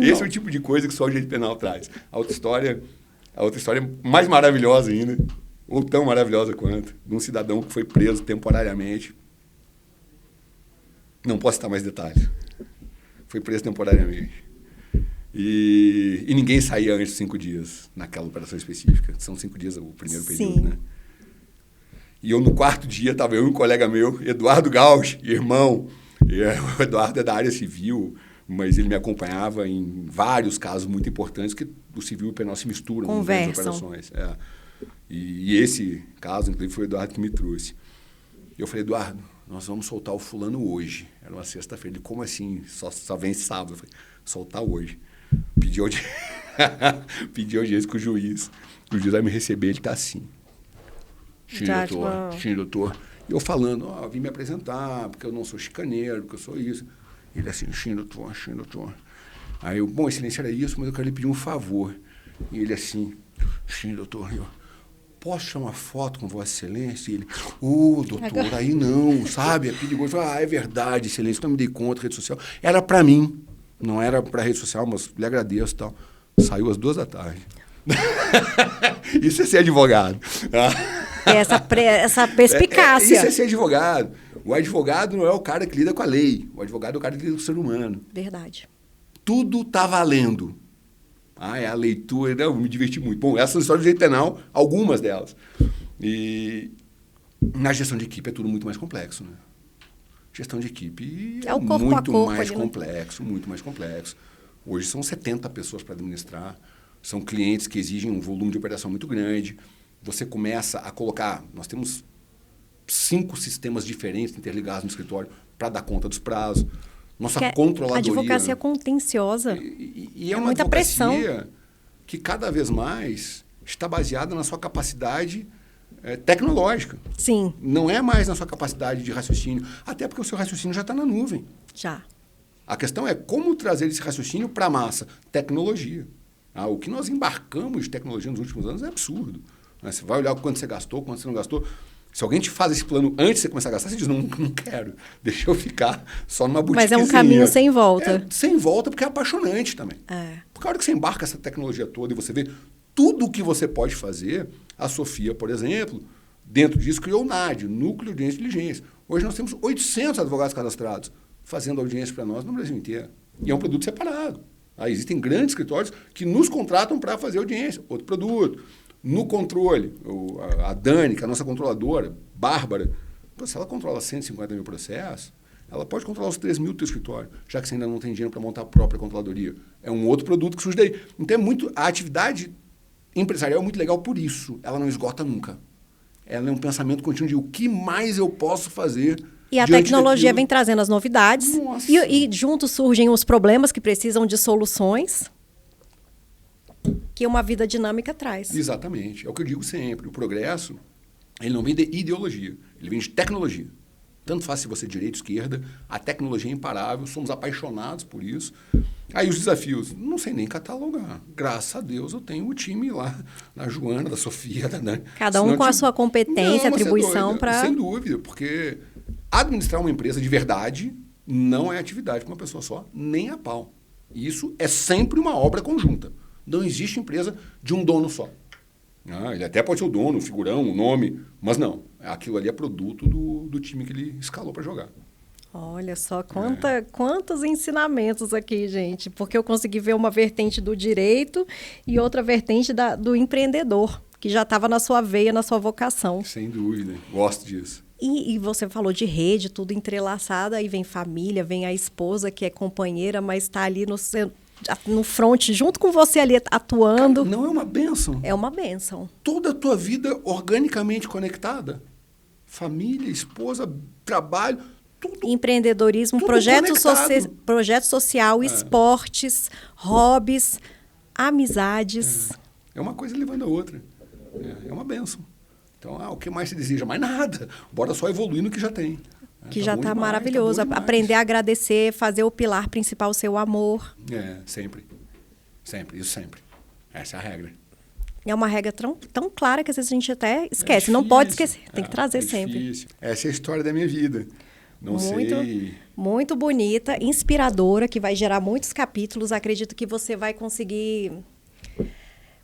Esse é o tipo de coisa que só o direito penal traz. A outra história mais maravilhosa ainda, ou tão maravilhosa quanto, de um cidadão que foi preso temporariamente. Não posso citar mais detalhes. Foi preso temporariamente. E ninguém saía antes de 5 dias naquela operação específica. São 5 dias o primeiro período, né? E eu, no 4º dia, estava eu e um colega meu, Eduardo Gauch, irmão. O Eduardo é da área civil, mas ele me acompanhava em vários casos muito importantes, que o civil e o penal se misturam nas operações. E esse caso, inclusive, foi o Eduardo que me trouxe. Eu falei, Eduardo, nós vamos soltar o fulano hoje. Era uma sexta-feira. Ele, como assim? Só vem sábado. Eu falei, soltar hoje. Pedi audiência com o juiz. O juiz vai me receber, ele está assim. Sim, doutor. E eu falando, vim me apresentar, porque eu não sou chicaneiro, porque eu sou isso. Ele assim, sim, doutor. Aí eu, bom, excelência, era isso, mas eu quero lhe pedir um favor. E ele assim, sim, doutor. Eu, posso tirar uma foto com Vossa Excelência? E ele, doutor, aí não, sabe? É perigoso. É verdade, Excelência, não me dei conta, rede social. Era para mim, não era para rede social, mas lhe agradeço e tal. Saiu às 2 da tarde. Isso é ser advogado. Essa perspicácia. Isso é ser advogado. O advogado não é o cara que lida com a lei. O advogado é o cara que lida com o ser humano. Verdade. Tudo está valendo. É a leitura. Não, me diverti muito. Bom, essas são histórias do direito penal, algumas delas. E na gestão de equipe é tudo muito mais complexo, né? Gestão de equipe é muito mais complexo, muito mais complexo. Hoje são 70 pessoas para administrar. São clientes que exigem um volume de operação muito grande. Você começa a colocar... Nós temos 5 sistemas diferentes interligados no escritório para dar conta dos prazos. Nossa controladoria... A advocacia contenciosa. E é uma muita pressão. Que cada vez mais está baseada na sua capacidade tecnológica. Sim. Não é mais na sua capacidade de raciocínio. Até porque o seu raciocínio já está na nuvem. Já. A questão é como trazer esse raciocínio para a massa. Tecnologia. O que nós embarcamos de tecnologia nos últimos anos é absurdo. Você vai olhar quanto você gastou, quanto você não gastou. Se alguém te faz esse plano antes de você começar a gastar, você diz, não quero. Deixa eu ficar só numa boutiquezinha. Mas é um caminho sem volta. Sem volta, porque é apaixonante também. Porque a hora que você embarca essa tecnologia toda e você vê tudo o que você pode fazer, a Sofia, por exemplo, dentro disso criou o NAD, Núcleo de Audiência e Diligência. Hoje nós temos 800 advogados cadastrados fazendo audiência para nós no Brasil inteiro. E é um produto separado. Existem grandes escritórios que nos contratam para fazer audiência, outro produto. No controle, a Dani, que é a nossa controladora, Bárbara, se ela controla 150 mil processos, ela pode controlar os 3 mil do teu escritório, já que você ainda não tem dinheiro para montar a própria controladoria. É um outro produto que surge daí. Então, a atividade empresarial é muito legal por isso. Ela não esgota nunca. Ela é um pensamento contínuo de o que mais eu posso fazer. E a tecnologia vem trazendo as novidades. E juntos surgem os problemas que precisam de soluções que uma vida dinâmica traz. Exatamente. É o que eu digo sempre. O progresso, ele não vem de ideologia, ele vem de tecnologia. Tanto faz se você é direita ou esquerda, a tecnologia é imparável, somos apaixonados por isso. Aí os desafios, não sei nem catalogar. Graças a Deus eu tenho o time lá, da Joana, da Sofia, da Dani. Cada um com a sua competência, atribuição para... Sem dúvida, porque administrar uma empresa de verdade não é atividade para uma pessoa só, nem a pau. Isso é sempre uma obra conjunta. Não existe empresa de um dono só. Ele até pode ser o dono, o figurão, o nome, mas não. Aquilo ali é produto do time que ele escalou para jogar. Olha só, quantos ensinamentos aqui, gente. Porque eu consegui ver uma vertente do direito e outra vertente do empreendedor, que já estava na sua veia, na sua vocação. Sem dúvida, gosto disso. E você falou de rede, tudo entrelaçado, aí vem família, vem a esposa que é companheira, mas está ali no front, junto com você ali atuando. Não é uma bênção? É uma bênção. Toda a tua vida organicamente conectada. Família, esposa, trabalho, tudo. Empreendedorismo, tudo projeto social, esportes, hobbies, amizades. É uma coisa levando a outra. É uma bênção. Então, o que mais se deseja? Mais nada. Bora só evoluir no que já tem. Que já está maravilhoso. Aprender a agradecer, fazer o pilar principal ser o amor. Sempre. Sempre, isso sempre. Essa é a regra. É uma regra tão clara que às vezes a gente até esquece. Não pode esquecer, tem que trazer sempre. Difícil. Essa é a história da minha vida. Muito bonita, inspiradora, que vai gerar muitos capítulos. Acredito que você vai conseguir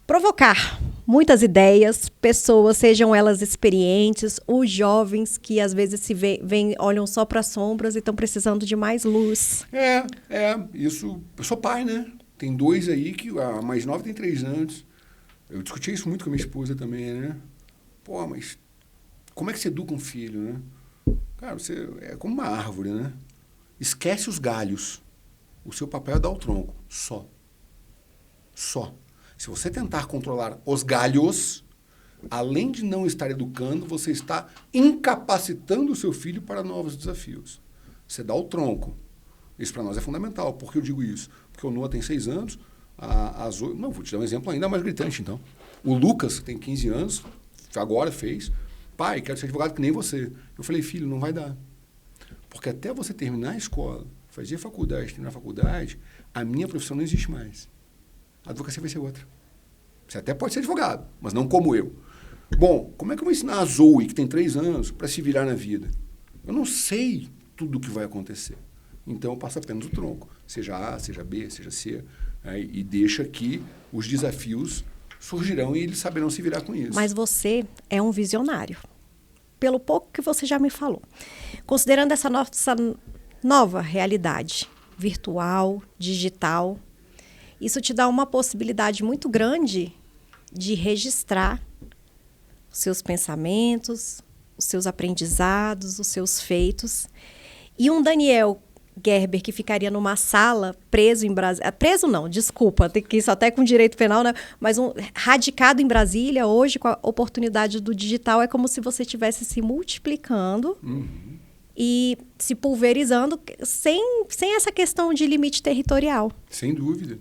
provocar muitas ideias, pessoas, sejam elas experientes, os jovens que às vezes olham só para as sombras e estão precisando de mais luz. Isso. Eu sou pai, né? Tem 2 aí, que a mais nova tem 3 anos. Eu discutia isso muito com a minha esposa também, né? Mas como é que você educa um filho, né? Cara, você é como uma árvore, né? Esquece os galhos. O seu papel é dar o tronco. Só. Se você tentar controlar os galhos, além de não estar educando, você está incapacitando o seu filho para novos desafios. Você dá o tronco. Isso para nós é fundamental. Por que eu digo isso? Porque o Noah tem 6 anos, não, vou te dar um exemplo ainda mais gritante, então. O Lucas tem 15 anos, agora fez. Pai, quero ser advogado que nem você. Eu falei, filho, não vai dar. Porque até você terminar a escola, fazer faculdade, terminar a faculdade, a minha profissão não existe mais. A advocacia vai ser outra. Você até pode ser advogado, mas não como eu. Bom, como é que eu vou ensinar a Zoe, que tem 3 anos, para se virar na vida? Eu não sei tudo o que vai acontecer. Então, eu passo apenas o tronco. Seja A, seja B, seja C. né? E deixa que os desafios surgirão e eles saberão se virar com isso. Mas você é um visionário, pelo pouco que você já me falou. Considerando essa nossa nova realidade, virtual, digital, isso te dá uma possibilidade muito grande de registrar os seus pensamentos, os seus aprendizados, os seus feitos. E um Daniel Gerber que ficaria numa sala preso em Brasília, preso não, desculpa, tem que isso até com direito penal, né? Mas radicado em Brasília, hoje com a oportunidade do digital, é como se você estivesse se multiplicando e se pulverizando sem essa questão de limite territorial. Sem dúvida.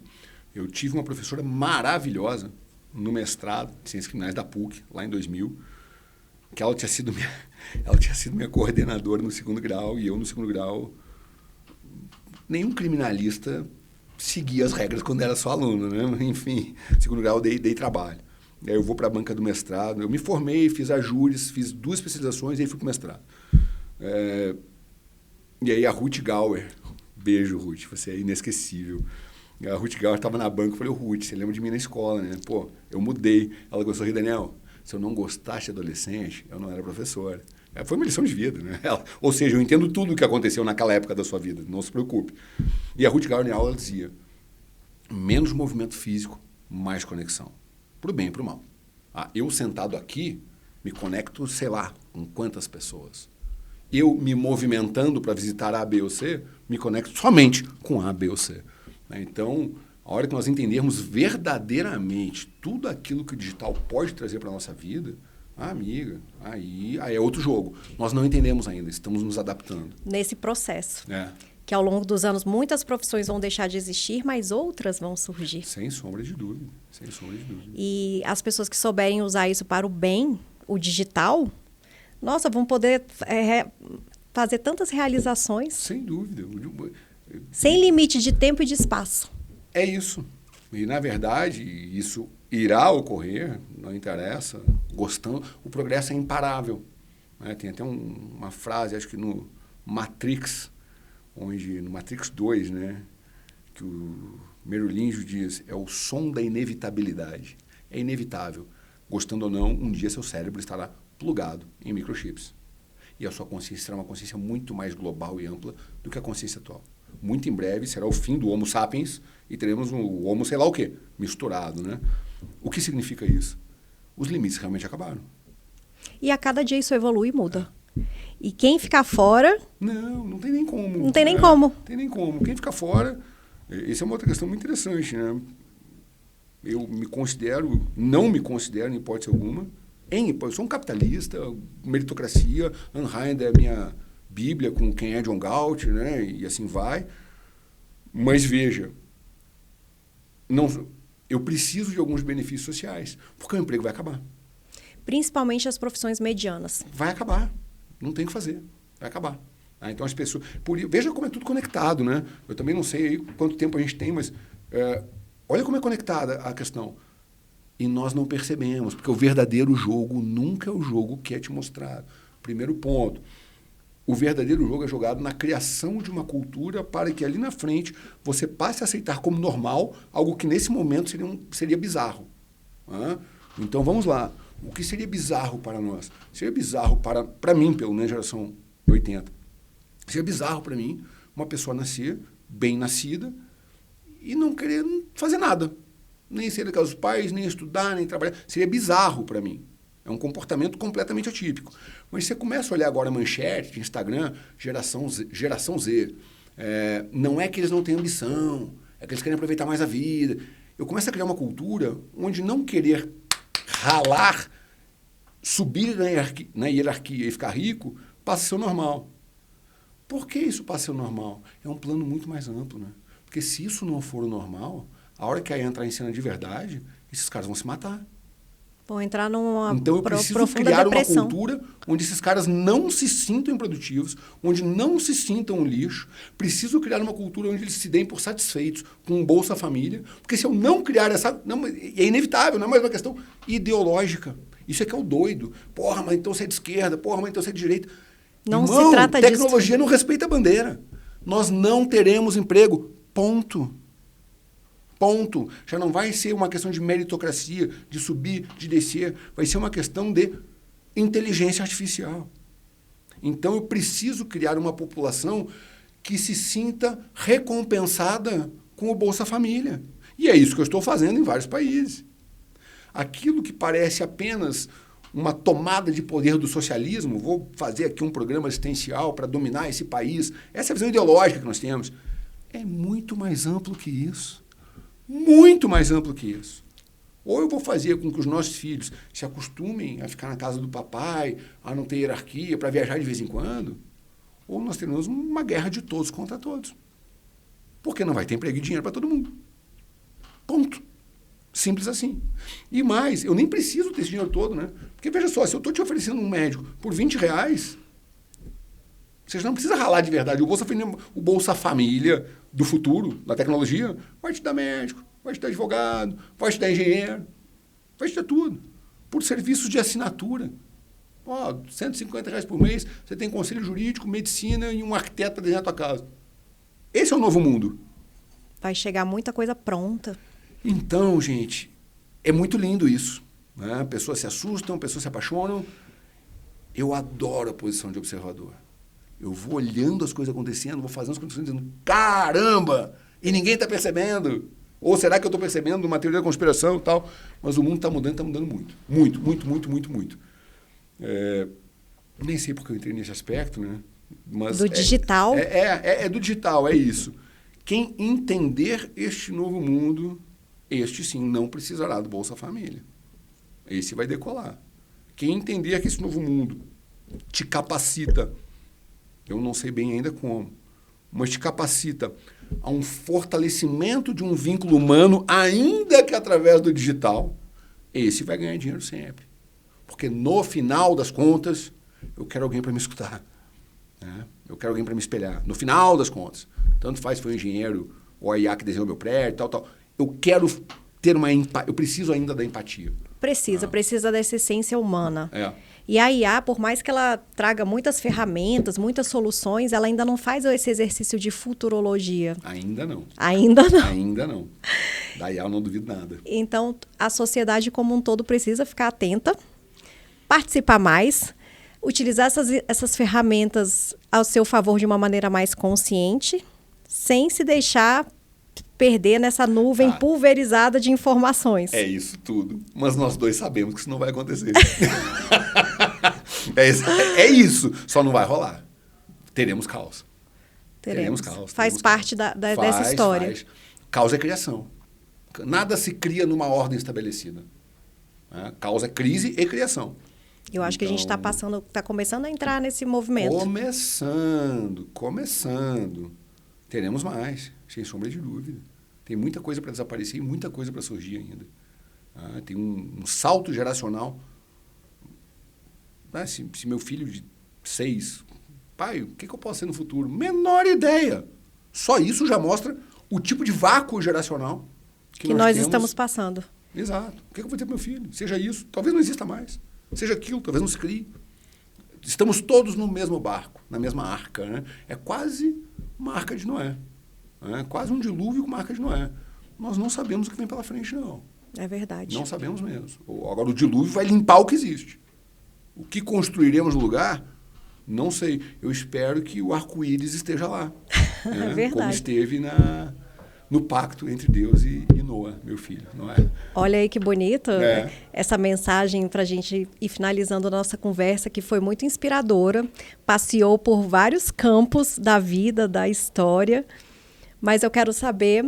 Eu tive uma professora maravilhosa no mestrado de Ciências Criminais da PUC, lá em 2000, que ela tinha sido minha coordenadora no 2º grau, e eu no 2º grau, nenhum criminalista seguia as regras quando era só aluno, né? Enfim, no 2º grau dei trabalho. Aí eu vou para a banca do mestrado, eu me formei, fiz a júris, fiz 2 especializações e aí fui para o mestrado. E aí a Ruth Gauer, beijo Ruth, você é inesquecível. A Ruth Gauer estava na banca, eu falei, Ruth, você lembra de mim na escola, né? Pô, eu mudei. Ela gostou de rir, Daniel, se eu não gostasse de adolescente, eu não era professora. Foi uma lição de vida, né? Ou seja, eu entendo tudo o que aconteceu naquela época da sua vida, não se preocupe. E a Ruth Gauer, na aula, ela dizia, menos movimento físico, mais conexão. Pro bem e pro mal. Eu sentado aqui, me conecto, sei lá, com quantas pessoas. Eu me movimentando para visitar A, B ou C, me conecto somente com A, B ou C. Então, a hora que nós entendermos verdadeiramente tudo aquilo que o digital pode trazer para a nossa vida, amiga, aí é outro jogo. Nós não entendemos ainda, estamos nos adaptando. Nesse processo. Que ao longo dos anos muitas profissões vão deixar de existir, mas outras vão surgir. Sem sombra de dúvida, sem sombra de dúvida. E as pessoas que souberem usar isso para o bem, o digital, nossa, vão poder fazer tantas realizações. Sem dúvida. Sem limite de tempo e de espaço. É isso. E, na verdade, isso irá ocorrer, não interessa, gostando, o progresso é imparável. Tem até uma frase, acho que no Matrix, no Matrix 2, né, que o Merlíngio diz, é o som da inevitabilidade. É inevitável. Gostando ou não, um dia seu cérebro estará plugado em microchips. E a sua consciência será uma consciência muito mais global e ampla do que a consciência atual. Muito em breve será o fim do Homo sapiens e teremos o Homo sei lá o quê, misturado, né? O que significa isso? Os limites realmente acabaram. E a cada dia isso evolui e muda. E quem ficar fora... Não tem nem como. Não tem nem como. Não tem nem como. Quem ficar fora... Essa é uma outra questão muito interessante, né? Eu não me considero, em hipótese alguma, eu sou um capitalista, meritocracia, Ayn Rand é a minha Bíblia com quem é John Galt, né? E assim vai. Mas veja, eu preciso de alguns benefícios sociais, porque o emprego vai acabar. Principalmente as profissões medianas. Vai acabar. Não tem o que fazer. Vai acabar. Então as pessoas... veja como é tudo conectado, né? Eu também não sei aí quanto tempo a gente tem, mas olha como é conectada a questão. E nós não percebemos, porque o verdadeiro jogo nunca é o jogo que é te mostrado. Primeiro ponto. O verdadeiro jogo é jogado na criação de uma cultura para que ali na frente você passe a aceitar como normal algo que nesse momento seria bizarro. Então vamos lá. O que seria bizarro para nós? Seria bizarro para mim, pelo menos geração 80. Seria bizarro para mim uma pessoa nascer bem nascida e não querer fazer nada. Nem ser daqueles pais, nem estudar, nem trabalhar. Seria bizarro para mim. É um comportamento completamente atípico. Mas você começa a olhar agora a manchete de Instagram, geração Z. Não é que eles não têm ambição, é que eles querem aproveitar mais a vida. Eu começo a criar uma cultura onde não querer ralar, subir na hierarquia e ficar rico, passa a ser o normal. Por que isso passa a ser o normal? É um plano muito mais amplo, né? Porque se isso não for o normal, a hora que aí entrar em cena de verdade, esses caras vão se matar. Vão entrar numa Então eu preciso criar depressão. Uma cultura onde esses caras não se sintam improdutivos, onde não se sintam um lixo. Preciso criar uma cultura onde eles se deem por satisfeitos com um Bolsa Família, porque se eu não criar essa... é inevitável, não é mais uma questão ideológica. Isso é que é o doido. Porra, mas então você é de esquerda, porra, mas então você é de direita. Não se trata disso. Tecnologia não respeita a bandeira. Nós não teremos emprego. Ponto. Ponto. Já não vai ser uma questão de meritocracia, de subir, de descer. Vai ser uma questão de inteligência artificial. Então, eu preciso criar uma população que se sinta recompensada com o Bolsa Família. E é isso que eu estou fazendo em vários países. Aquilo que parece apenas uma tomada de poder do socialismo, vou fazer aqui um programa assistencial para dominar esse país, essa é a visão ideológica que nós temos, é muito mais amplo que isso. Muito mais amplo que isso. Ou eu vou fazer com que os nossos filhos se acostumem a ficar na casa do papai, a não ter hierarquia, para viajar de vez em quando, ou nós teremos uma guerra de todos contra todos. Porque não vai ter emprego e dinheiro para todo mundo. Ponto. Simples assim. E mais, eu nem preciso ter esse dinheiro todo, né? Porque veja só, se eu estou te oferecendo um médico por R$20, você já não precisa ralar de verdade. O Bolsa Família do futuro, da tecnologia, vai te dar médico, vai te dar advogado, vai te dar engenheiro, vai te dar tudo. Por serviços de assinatura. Ó, R$150 por mês, você tem conselho jurídico, medicina e um arquiteto para desenhar a tua casa. Esse é o novo mundo. Vai chegar muita coisa pronta. Então, gente, é muito lindo isso. Né? Pessoas se assustam, pessoas se apaixonam. Eu adoro a posição de observador. Eu vou olhando as coisas acontecendo, vou fazendo as coisas acontecendo, dizendo, caramba! E ninguém está percebendo. Ou será que eu estou percebendo uma teoria da conspiração e tal? Mas o mundo está mudando muito. Muito, muito, muito, muito, muito. Nem sei porque eu entrei nesse aspecto, né? Mas do digital? É do digital, é isso. Quem entender este novo mundo, este sim não precisará do Bolsa Família. Esse vai decolar. Quem entender que esse novo mundo te capacita, eu não sei bem ainda como, mas te capacita a um fortalecimento de um vínculo humano, ainda que através do digital, esse vai ganhar dinheiro sempre. Porque no final das contas, eu quero alguém para me escutar. Né? Eu quero alguém para me espelhar. No final das contas. Tanto faz se foi um engenheiro ou a IA que desenhou meu prédio, tal. Eu quero ter uma empatia. Eu preciso ainda da empatia. Precisa dessa essência humana. É. E a IA, por mais que ela traga muitas ferramentas, muitas soluções, ela ainda não faz esse exercício de futurologia. Ainda não. Ainda não. Ainda não. Da IA eu não duvido nada. Então, a sociedade como um todo precisa ficar atenta, participar mais, utilizar essas ferramentas ao seu favor de uma maneira mais consciente, sem se deixar perder nessa nuvem pulverizada de informações. É isso tudo. Mas nós dois sabemos que isso não vai acontecer. é isso. Só não vai rolar. Teremos caos. Teremos caos. Faz parte dessa história. Faz. Caos é criação. Nada se cria numa ordem estabelecida. Caos é crise e criação. Eu acho que a gente está começando a entrar nesse movimento. Começando. Teremos mais, sem sombra de dúvida. Tem muita coisa para desaparecer e muita coisa para surgir ainda. Tem um salto geracional. Se meu filho de 6, pai, o que eu posso ser no futuro? Menor ideia. Só isso já mostra o tipo de vácuo geracional que nós estamos passando. Exato. O que eu vou dizer para meu filho? Seja isso, talvez não exista mais. Seja aquilo, talvez não se crie. Estamos todos no mesmo barco, na mesma arca. Né? É quase uma arca de Noé. Quase um dilúvio com uma arca de Noé. Nós não sabemos o que vem pela frente, não. É verdade. Não sabemos mesmo. Agora, o dilúvio vai limpar o que existe. O que construiremos no lugar, não sei. Eu espero que o arco-íris esteja lá. É verdade. Como esteve no pacto entre Deus e Noé, meu filho. Não é? Olha aí que bonito essa mensagem para a gente ir finalizando a nossa conversa, que foi muito inspiradora. Passeou por vários campos da vida, da história. Mas eu quero saber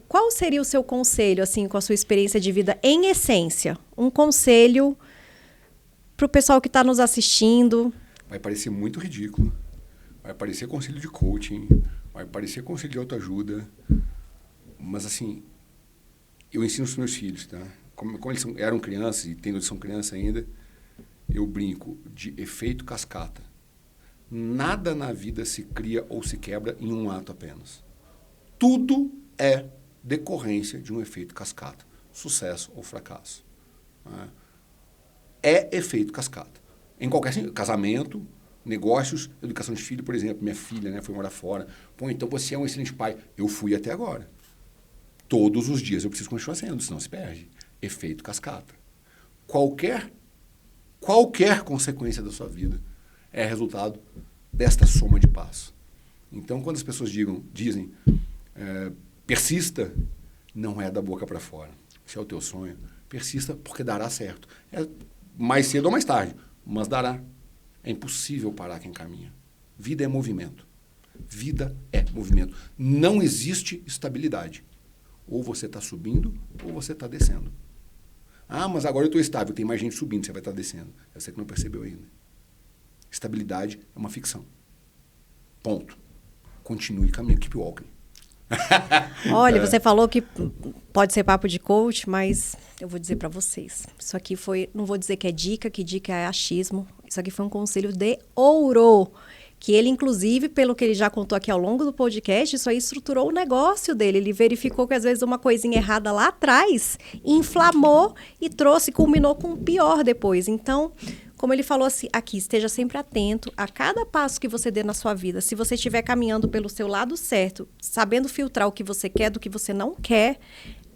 qual seria o seu conselho, assim, com a sua experiência de vida, em essência? Um conselho para o pessoal que está nos assistindo. Vai parecer muito ridículo. Vai parecer conselho de coaching. Vai parecer conselho de autoajuda. Mas, assim, eu ensino os meus filhos, tá? Como eles eram crianças e são crianças ainda, eu brinco de efeito cascata. Nada na vida se cria ou se quebra em um ato apenas. Tudo é decorrência de um efeito cascata. Sucesso ou fracasso. É efeito cascata. Em qualquer casamento, negócios, educação de filho, por exemplo. Minha filha foi morar fora. Então você é um excelente pai. Eu fui até agora. todos os dias eu preciso continuar sendo, senão se perde. Efeito cascata. Qualquer consequência da sua vida é resultado desta soma de passos. Então, quando as pessoas dizem persista, não é da boca para fora. Se é o teu sonho, persista porque dará certo. É mais cedo ou mais tarde, mas dará. É impossível parar quem caminha. Vida é movimento. Vida é movimento. Não existe estabilidade. Ou você está subindo ou você está descendo. Ah, mas agora eu estou estável, tem mais gente subindo, você vai estar descendo. É você que não percebeu ainda. Estabilidade é uma ficção. Ponto. Continue caminhando. Keep walking. Olha, você falou que pode ser papo de coach, mas eu vou dizer para vocês. Isso aqui foi, não vou dizer que dica é achismo. Isso aqui foi um conselho de ouro. Que ele, inclusive, pelo que ele já contou aqui ao longo do podcast, isso aí estruturou o negócio dele. Ele verificou que, às vezes, uma coisinha errada lá atrás inflamou e culminou com o pior depois. Então, como ele falou assim, aqui, esteja sempre atento a cada passo que você dê na sua vida. Se você estiver caminhando pelo seu lado certo, sabendo filtrar o que você quer do que você não quer,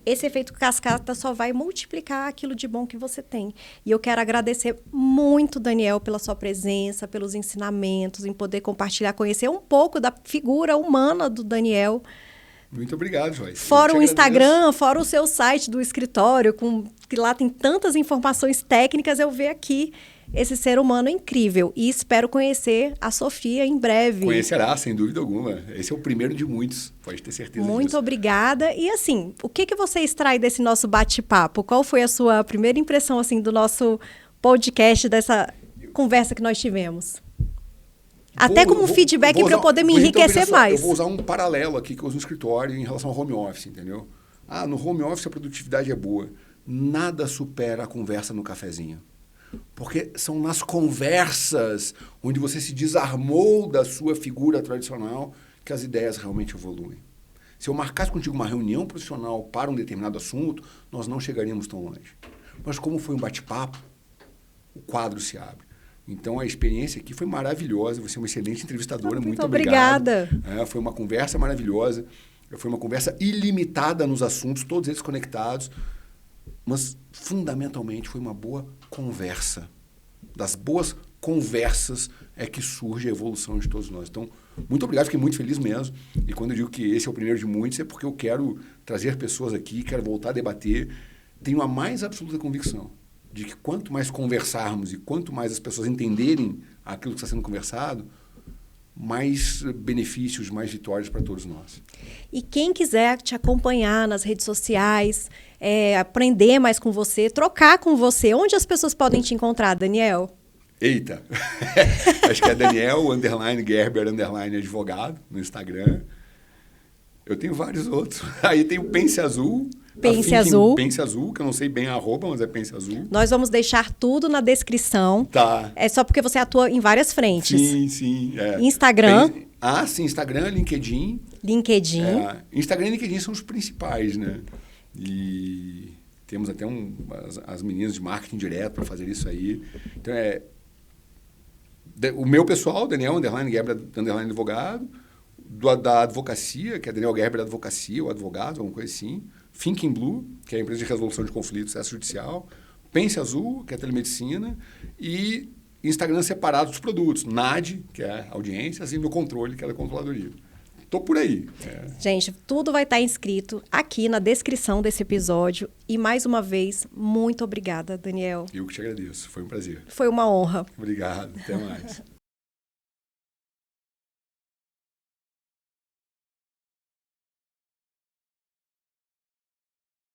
esse efeito cascata só vai multiplicar aquilo de bom que você tem. E eu quero agradecer muito, Daniel, pela sua presença, pelos ensinamentos, em poder compartilhar, conhecer um pouco da figura humana do Daniel. Muito obrigado, Joyce. Fora o Instagram, fora o seu site do escritório, que lá tem tantas informações técnicas, eu vejo aqui esse ser humano incrível. E espero conhecer a Sofia em breve. Conhecerá, sem dúvida alguma. Esse é o primeiro de muitos, pode ter certeza disso. Muito obrigada. E assim, o que você extrai desse nosso bate-papo? Qual foi a sua primeira impressão assim, do nosso podcast, dessa conversa que nós tivemos? Até como feedback para eu poder me enriquecer mais. Eu vou usar um paralelo aqui que eu uso no escritório em relação ao home office, entendeu? No home office a produtividade é boa. Nada supera a conversa no cafezinho. Porque são nas conversas onde você se desarmou da sua figura tradicional que as ideias realmente evoluem. Se eu marcasse contigo uma reunião profissional para um determinado assunto, nós não chegaríamos tão longe. Mas como foi um bate-papo, o quadro se abre. Então, a experiência aqui foi maravilhosa. Você é uma excelente entrevistadora. Muito obrigada. Foi uma conversa maravilhosa. Foi uma conversa ilimitada nos assuntos, todos eles conectados. Mas, fundamentalmente, foi uma boa conversa. Das boas conversas é que surge a evolução de todos nós. Então, muito obrigado. Fiquei muito feliz mesmo. E quando eu digo que esse é o primeiro de muitos, é porque eu quero trazer pessoas aqui, quero voltar a debater. Tenho a mais absoluta convicção de que quanto mais conversarmos e quanto mais as pessoas entenderem aquilo que está sendo conversado, mais benefícios, mais vitórias para todos nós. E quem quiser te acompanhar nas redes sociais, aprender mais com você, trocar com você, onde as pessoas podem te encontrar, Daniel? Eita! Acho que é Daniel, _Gerber, _advogado, no Instagram. Eu tenho vários outros. Aí tem o Pense Azul. Pense Azul. Pense Azul, que eu não sei bem a arroba, mas é Pense Azul. Nós vamos deixar tudo na descrição. Tá. É só porque você atua em várias frentes. Sim. Instagram. Sim, Instagram, LinkedIn. Instagram e LinkedIn são os principais, né? E temos até as meninas de marketing direto para fazer isso aí. Então, o meu pessoal, Daniel, _Gerber, _advogado. Da advocacia, que é Daniel Gerber da advocacia, ou advogado, alguma coisa assim. Thinking Blue, que é a empresa de resolução de conflitos extrajudicial. Pense Azul, que é a telemedicina. E Instagram separado dos produtos. NAD, que é audiências, e no controle, que é a controladoria. Estou por aí. Gente, tudo vai estar inscrito aqui na descrição desse episódio. E, mais uma vez, muito obrigada, Daniel. Eu que te agradeço. Foi um prazer. Foi uma honra. Obrigado. Até mais.